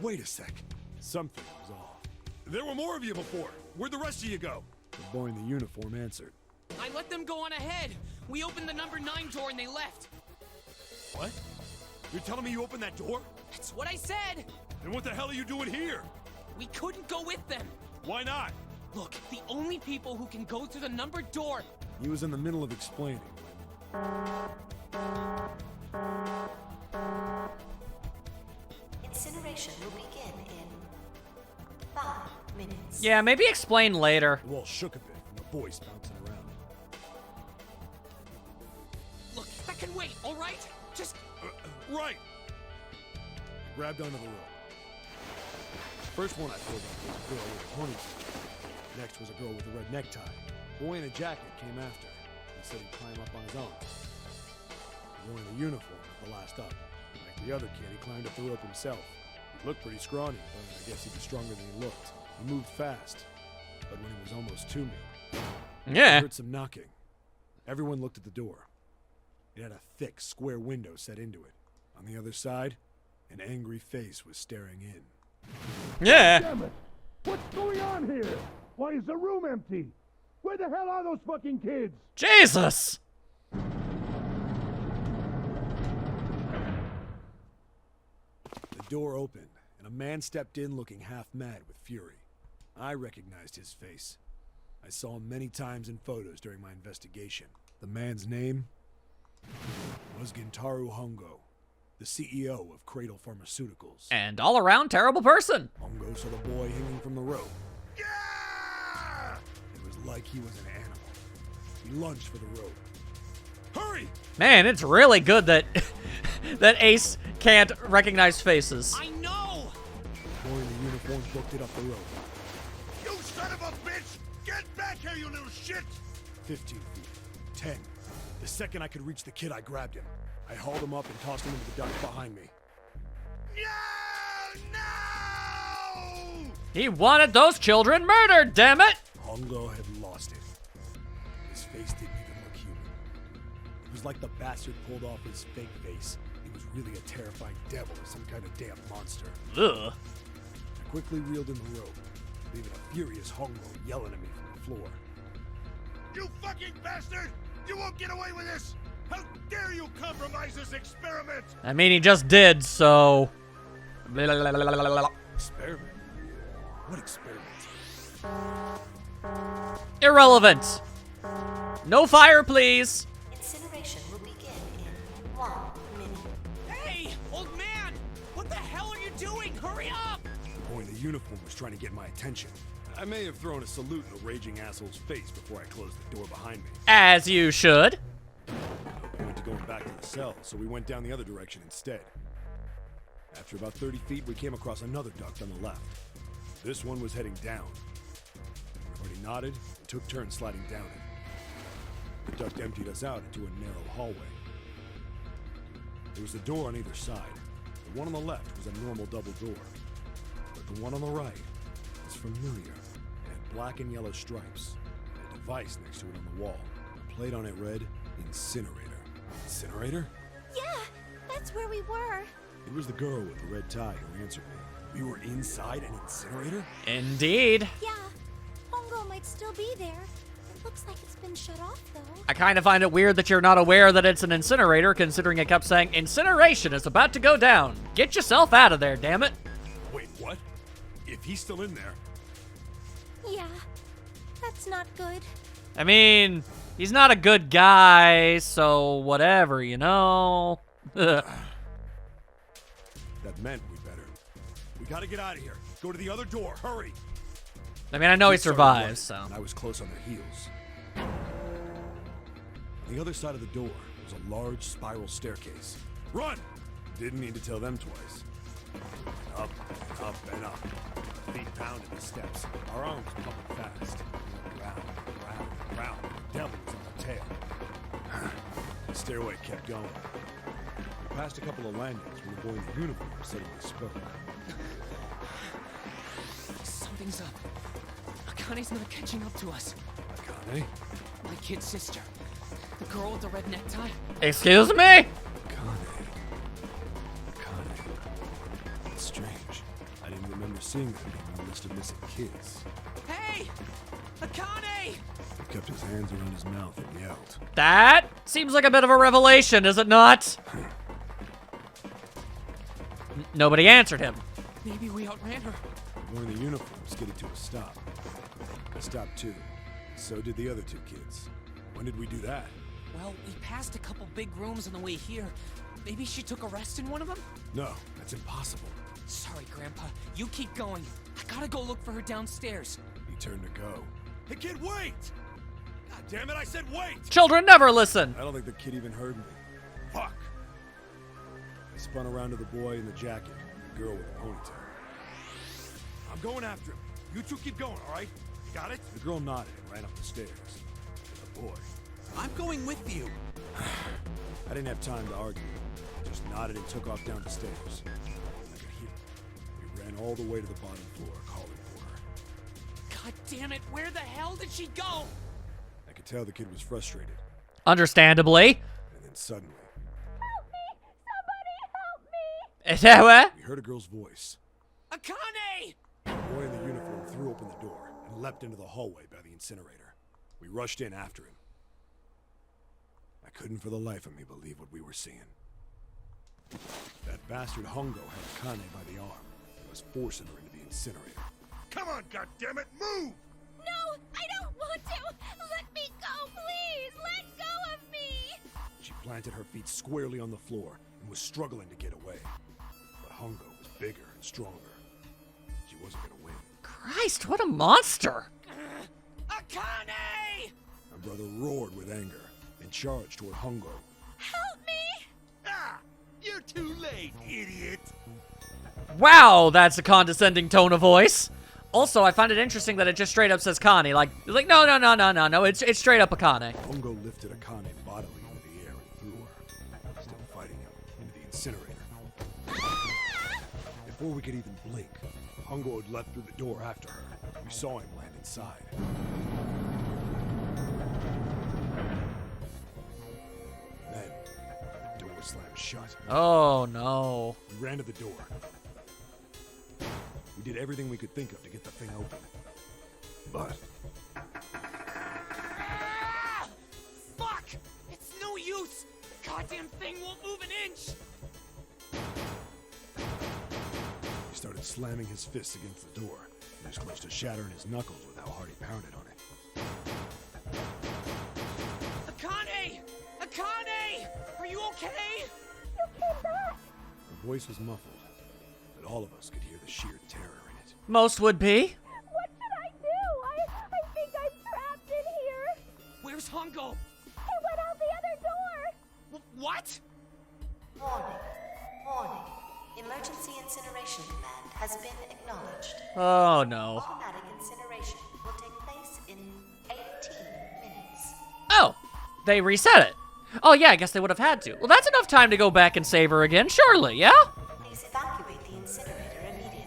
Wait a sec. Something was off. There were more of you before. Where'd the rest of you go? The boy in the uniform answered. I let them go on ahead. We opened the number 9 door and they left. What? You're telling me you opened that door? That's what I said. Then what the hell are you doing here? We couldn't go with them. Why not? Look, the only people who can go through the numbered door... He was in the middle of explaining when... Incineration will begin in 5 minutes. Yeah, maybe explain later. The wall shook a bit from the voice bouncing around. Look, that can wait, all right? Just Right! I grabbed onto the rope. First one I pulled up was a girl with a ponytail. Next was a girl with a red necktie. A boy in a jacket came after. He said he'd climb up on his own. He wore the uniform at the last up. Like the other kid, he climbed up the rope himself. He looked pretty scrawny, but I guess he was stronger than he looked. He moved fast, but when he was almost to me, I Yeah. heard some knocking. Everyone looked at the door. It had a thick, square window set into it. On the other side, an angry face was staring in. Yeah. Damn it! What's going on here? Why is the room empty? Where the hell are those fucking kids? Jesus. The door opened, and a man stepped in looking half mad with fury. I recognized his face. I saw him many times in photos during my investigation. The man's name was Gintaro Hongo, the CEO of Cradle Pharmaceuticals. And all around terrible person. Hongo saw the boy hanging from the rope. It was like he was an animal. He lunged for the rope. Hurry! Man, it's really good that that Ace can't recognize faces. I know! The boy in the uniform booked it up the rope. You son of a bitch! Get back here, you little shit! 15 feet. 10. The second I could reach the kid, I grabbed him. I hauled him up and tossed him into the duct behind me. No! No! He wanted those children murdered, damn it! Hongo had lost it. His face didn't even look human. It was like the bastard pulled off his fake face. He was really a terrifying devil or some kind of damn monster. Ugh. I quickly reeled in the rope, leaving a furious Hongo yelling at me from the floor. You fucking bastard! You won't get away with this! How dare you compromise this experiment! I mean, he just did, so... Experiment? What experiment? Irrelevant. No fire, please. Incineration will begin in 1 minute. Hey, old man! What the hell are you doing? Hurry up! The boy in the uniform was trying to get my attention. I may have thrown a salute in the raging asshole's face before I closed the door behind me. As you should. No point to going back to the cell, so we went down the other direction instead. After about 30 feet, we came across another duct on the left. This one was heading down. Everybody nodded and took turns sliding down it. The duct emptied us out into a narrow hallway. There was a door on either side. The one on the left was a normal double door. But the one on the right was familiar. It had black and yellow stripes. And a device next to it on the wall. A plate on it read, Incinerator. Incinerator? Yeah, that's where we were. It was the girl with the red tie who answered me. We were inside an incinerator? Indeed. Yeah, Hongo might still be there. It looks like it's been shut off, though. I kind of find it weird that you're not aware that it's an incinerator, considering it kept saying, incineration is about to go down. Get yourself out of there, damn it. Wait, what? If he's still in there... Yeah, that's not good. I mean, he's not a good guy, so whatever, you know? That meant we better. We gotta get out of here. Go to the other door. Hurry! I mean, I know he Kids started survives, running, so. and I was close on their heels. On the other side of the door was a large spiral staircase. Run! Didn't need to tell them twice. Up and up and up. Our feet pounded the steps. Our arms pumping fast. Round, round, round. The devil was on the tail. The stairway kept going. We passed a couple of landings when the boy in the uniform suddenly spoke. Something's up. Akane's not catching up to us. Akane? My kid's sister. The girl with the red necktie. Excuse me? Akane. It's strange. I didn't remember seeing that name on the list of missing kids. Hey! Akane! He kept his hands around his mouth and yelled. That seems like a bit of a revelation, is it not? Nobody answered him. Maybe we outran her. The boy in the uniform skidded to a stop. I stopped too. So did the other two kids. When did we do that? Well, we passed a couple big rooms on the way here. Maybe she took a rest in one of them? No, that's impossible. Sorry, Grandpa. You keep going. I gotta go look for her downstairs. He turned to go. Hey, kid, wait! God damn it, I said wait! Children never listen. I don't think the kid even heard me. Fuck! I spun around to the boy in the jacket, the girl with the ponytail. I'm going after him. You two keep going, all right? Got it? The girl nodded and ran up the stairs. The boy. I'm going with you. I didn't have time to argue. I just nodded and took off down the stairs. I could hear him. We ran all the way to the bottom floor, calling for her. God damn it, where the hell did she go? I could tell the kid was frustrated. Understandably. And then suddenly, Is that what? we heard a girl's voice. Akane! The boy in the uniform threw open the door and leapt into the hallway by the incinerator. We rushed in after him. I couldn't for the life of me believe what we were seeing. That bastard Hongo had Akane by the arm and was forcing her into the incinerator. Come on, goddammit, move! No, I don't want to! Let me go, please! Let go of me! She planted her feet squarely on the floor and was struggling to get away. But Hongo was bigger and stronger. She wasn't gonna win. Christ, what a monster. Akane! My brother roared with anger and charged toward Hongo. Help me! Ah! You're too late, idiot! Wow, that's a condescending tone of voice. Also, I find it interesting that it just straight up says Connie. Like no, it's straight up Akane. Hongo lifted Akane bodily into the air and threw her, still fighting him, into the incinerator. Before we could even blink, Hongo had leapt through the door after her. We saw him land inside. Then, the door slammed shut. Oh no. We ran to the door. We did everything we could think of to get the thing open. But Ah! Fuck! It's no use! The goddamn thing won't move an inch! he started slamming his fists against the door. He was close to shattering his knuckles with how hard he pounded on it. Akane! Akane! Are you okay? Her voice was muffled, but all of us could hear the sheer terror in it. Most would be. What should I do? I think I'm trapped in here. Where's Hongo? He went out the other door. What? Warning. Warning. Emergency incineration command has been acknowledged. Oh no. Automatic incineration will take place in 18 minutes. Oh, they reset it. Oh yeah, I guess they would have had to. Well, that's enough time to go back and save her again, surely, yeah? Please evacuate the incinerator immediately.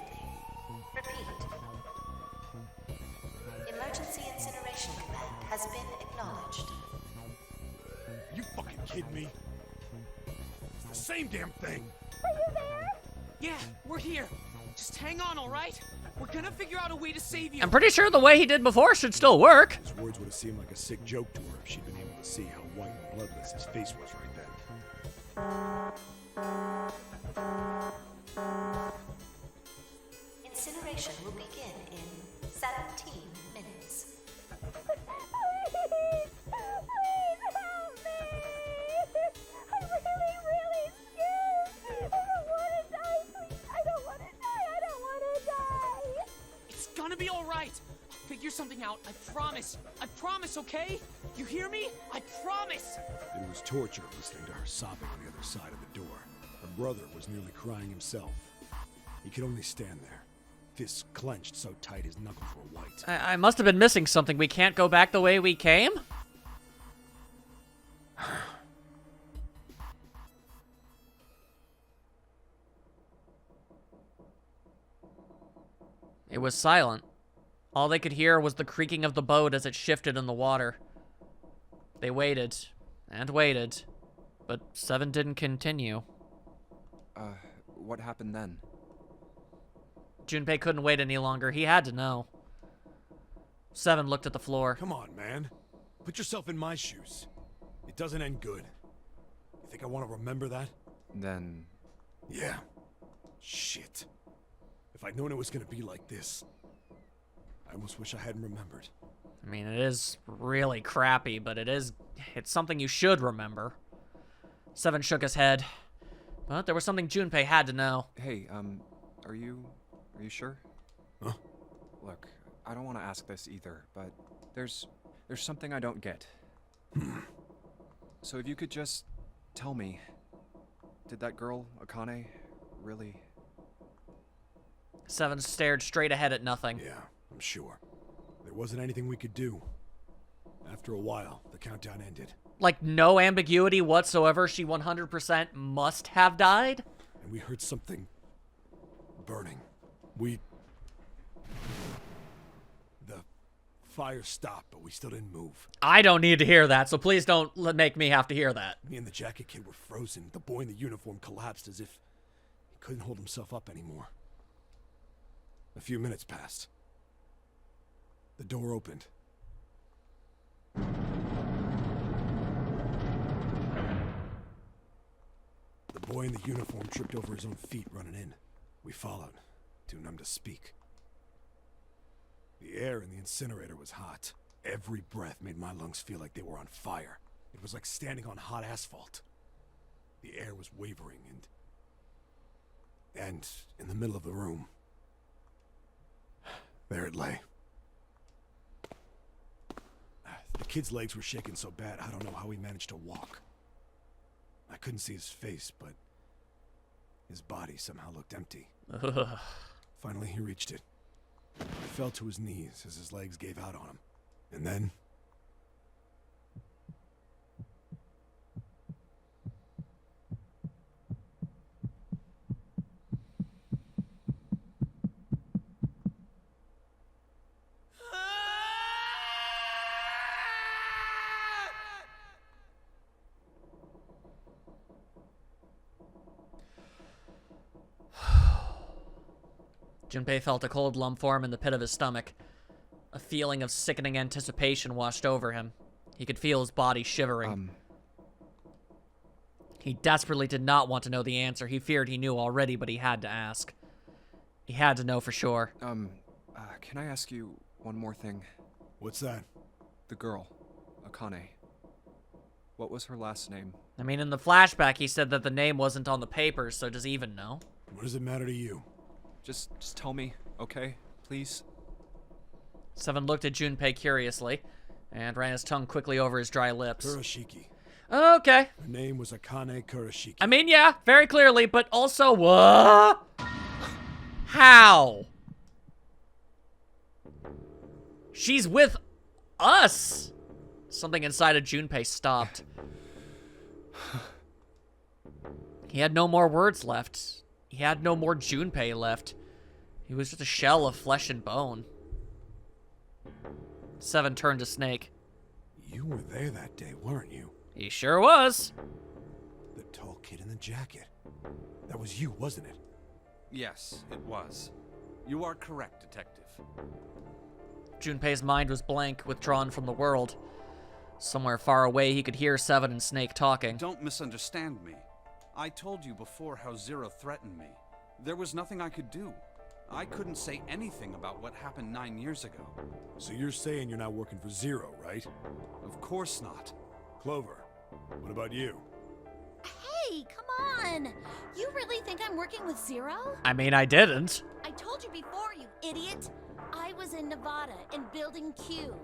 Repeat. Emergency incineration command has been acknowledged. You fucking kidding me? It's the same damn thing! Yeah, we're here. Just hang on, alright? We're gonna figure out a way to save you. I'm pretty sure the way he did before should still work. His words would have seemed like a sick joke to her if she'd been able to see how white and bloodless his face was right then. Incineration will begin in 17 minutes. Please help me! I'm really scared. I don't want to die, please. I don't want to die. I don't want to die. It's gonna be alright. I'll figure something out. I promise. I promise, okay? You hear me? I promise. It was torture listening to her sobbing on the other side of the door. Her brother was nearly crying himself. He could only stand there, fists clenched so tight his knuckles were white. I must have been missing something. We can't go back the way we came? It was silent. All they could hear was the creaking of the boat as it shifted in the water. They waited and waited, but 7 didn't continue. What happened then? Junpei couldn't wait any longer. He had to know. 7 looked at the floor. Come on, man. Put yourself in my shoes. It doesn't end good. You think I want to remember that? Then... Yeah. Shit. If I'd known it was gonna be like this, I almost wish I hadn't remembered. I mean, it is really crappy, but it's something you should remember. Seven shook his head. But there was something Junpei had to know. Hey, are you sure? Huh? Look, I don't want to ask this either, but there's something I don't get. So if you could just tell me, did that girl, Akane, really... Seven stared straight ahead at nothing. Yeah, I'm sure. There wasn't anything we could do. After a while, the countdown ended. Like, no ambiguity whatsoever, she 100% must have died? And we heard something burning. The fire stopped, but we still didn't move. I don't need to hear that, so please don't make me have to hear that. Me and the jacket kid were frozen. The boy in the uniform collapsed as if he couldn't hold himself up anymore. A few minutes passed. The door opened. The boy in the uniform tripped over his own feet running in. We followed, too numb to speak. The air in the incinerator was hot. Every breath made my lungs feel like they were on fire. It was like standing on hot asphalt. The air was wavering and in the middle of the room, there it lay. The kid's legs were shaking so bad, I don't know how he managed to walk. I couldn't see his face, but his body somehow looked empty. Finally, he reached it. He fell to his knees as his legs gave out on him. And then... Junpei felt a cold lump form in the pit of his stomach. A feeling of sickening anticipation washed over him. He could feel his body shivering. He desperately did not want to know the answer. He feared he knew already, but he had to ask. He had to know for sure. Can I ask you one more thing? What's that? The girl, Akane. What was her last name? I mean, in the flashback, he said that the name wasn't on the papers, so does he even know? What does it matter to you? Just tell me, okay? Please? Seven looked at Junpei curiously, and ran his tongue quickly over his dry lips. Kurashiki. Okay. Her name was Akane Kurashiki. I mean, yeah, very clearly, but also, what? How? She's with us! Something inside of Junpei stopped. He had no more words left. He had no more Junpei left. He was just a shell of flesh and bone. Seven turned to Snake. You were there that day, weren't you? He sure was. The tall kid in the jacket. That was you, wasn't it? Yes, it was. You are correct, Detective. Junpei's mind was blank, withdrawn from the world. Somewhere far away, he could hear Seven and Snake talking. Don't misunderstand me. I told you before how Zero threatened me. There was nothing I could do. I couldn't say anything about what happened 9 years ago. So you're saying you're not working for Zero, right? Of course not. Clover, what about you? Hey, come on! You really think I'm working with Zero? I mean, I didn't. I told you before, you idiot! I was in Nevada, in Building Q.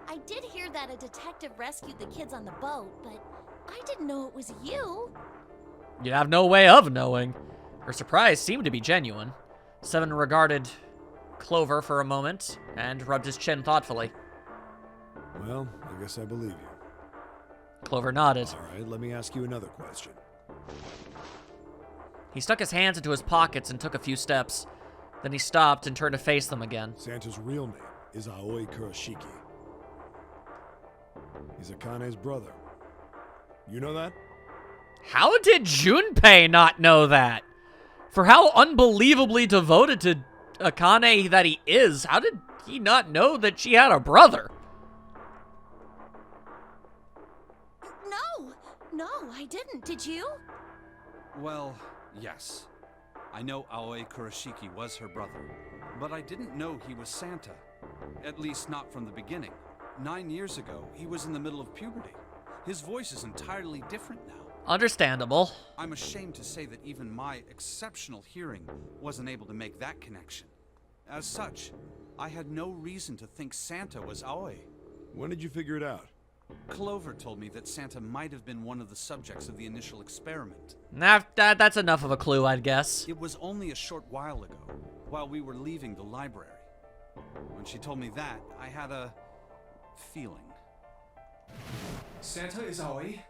I did hear that a detective rescued the kids on the boat, but I didn't know it was you. You'd have no way of knowing. Her surprise seemed to be genuine. Seven regarded Clover for a moment and rubbed his chin thoughtfully. Well, I guess I believe you. Clover nodded. All right, let me ask you another question. He stuck his hands into his pockets and took a few steps. Then he stopped and turned to face them again. Santa's real name is Aoi Kurashiki. He's Akane's brother. You know that? How did Junpei not know that? For how unbelievably devoted to Akane that he is, how did he not know that she had a brother? No, I didn't. Did you? Well, yes. I know Aoi Kurashiki was her brother, but I didn't know he was Santa. At least not from the beginning. 9 years ago, he was in the middle of puberty. His voice is entirely different now. Understandable. I'm ashamed to say that even my exceptional hearing wasn't able to make that connection. As such, I had no reason to think Santa was Aoi. When did you figure it out? Clover told me that Santa might have been one of the subjects of the initial experiment. That's enough of a clue, I'd guess. It was only a short while ago, while we were leaving the library. When she told me that, I had a feeling. Santa is Aoi?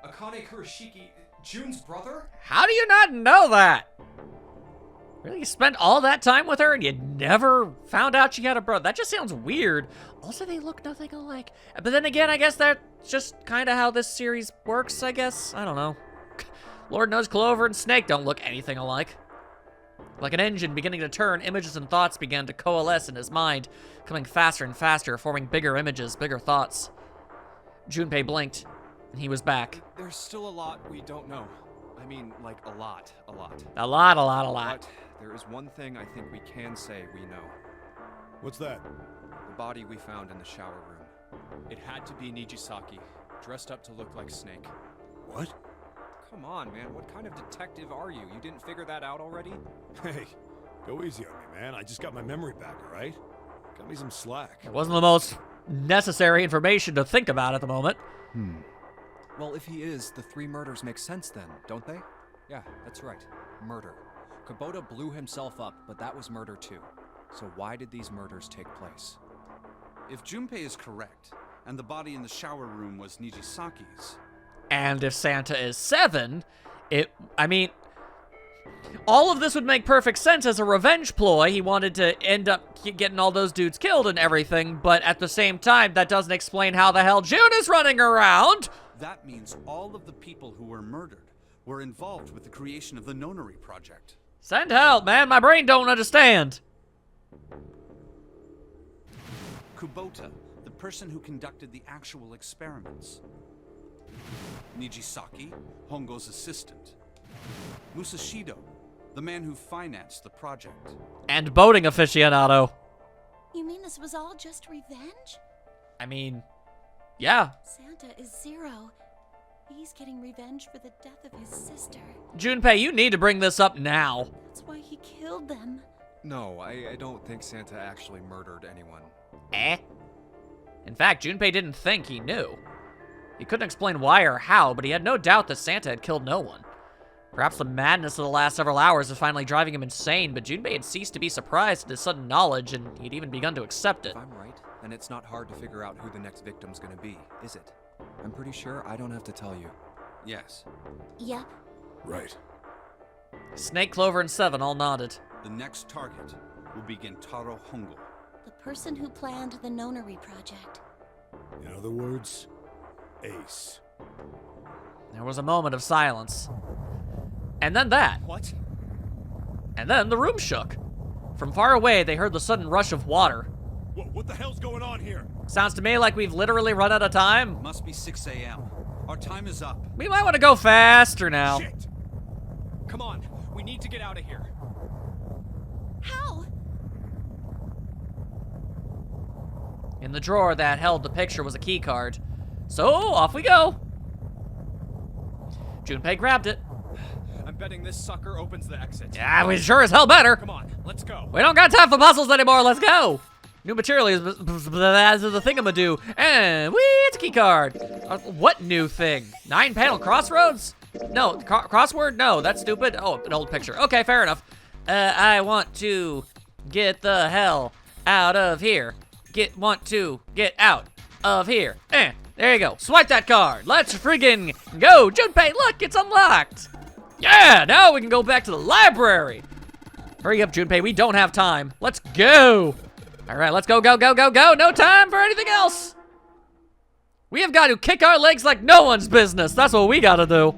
Akane Kurashiki, June's brother? How do you not know that? Really? You spent all that time with her and you never found out she had a brother? That just sounds weird. Also, they look nothing alike. But then again, I guess that's just kind of how this series works, I guess. I don't know. Lord knows Clover and Snake don't look anything alike. Like an engine beginning to turn, images and thoughts began to coalesce in his mind, coming faster and faster, forming bigger images, bigger thoughts. Junpei blinked, and he was back. There's still a lot we don't know. I mean, like, a lot. A lot. But there is one thing I think we can say we know. What's that? The body we found in the shower room. It had to be Nijisaki, dressed up to look like Snake. What? Come on, man. What kind of detective are you? You didn't figure that out already? Hey, go easy on me, man. I just got my memory back, all right? Cut me some slack. It wasn't the most necessary information to think about at the moment. Well, if he is, the 3 murders make sense then, don't they? Yeah, that's right. Murder. Kubota blew himself up, but that was murder too. So why did these murders take place? If Junpei is correct, and the body in the shower room was Nijisaki's... And if Santa is 7, all of this would make perfect sense as a revenge ploy. He wanted to end up getting all those dudes killed and everything, but at the same time, that doesn't explain how the hell June is running around. That means all of the people who were murdered were involved with the creation of the Nonary Project. Send help, man. My brain don't understand. Kubota, the person who conducted the actual experiments. Nijisaki, Hongo's assistant. Musashido, the man who financed the project. And boating aficionado. You mean this was all just revenge? I mean, yeah. Santa is 0. He's getting revenge for the death of his sister. Junpei, you need to bring this up now. That's why he killed them. No, I don't think Santa actually murdered anyone. In fact, Junpei didn't think he knew. He couldn't explain why or how, but he had no doubt that Santa had killed no one. Perhaps the madness of the last several hours was finally driving him insane, but Junpei had ceased to be surprised at his sudden knowledge, and he'd even begun to accept it. If I'm right, then it's not hard to figure out who the next victim's gonna be, is it? I'm pretty sure I don't have to tell you. Yes. Yep. Right. Snake, Clover, and 7 all nodded. The next target will be Gentaro Hongo. The person who planned the Nonary Project. In other words, Ace. There was a moment of silence. And then that. What? And then the room shook. From far away, they heard the sudden rush of water. What the hell's going on here? Sounds to me like we've literally run out of time. Must be 6 a.m. Our time is up. We might want to go faster now. Shit! Come on, we need to get out of here. How? In the drawer that held the picture was a key card. So, off we go. Junpei grabbed it. I'm betting this sucker opens the exit. Yeah, we sure as hell better. Come on, let's go. We don't got time for puzzles anymore, let's go. New material is the thingamadoo. And it's a key card. What new thing? 9-panel crossroads? No, crossword? No, that's stupid. Oh, an old picture. Okay, fair enough. I want to get the hell out of here. Want to get out of here. There you go. Swipe that card. Let's friggin' go. Junpei, look, it's unlocked. Yeah, now we can go back to the library. Hurry up, Junpei. We don't have time. Let's go. All right, let's go, go, go, go, go. No time for anything else. We have got to kick our legs like no one's business. That's what we got to do.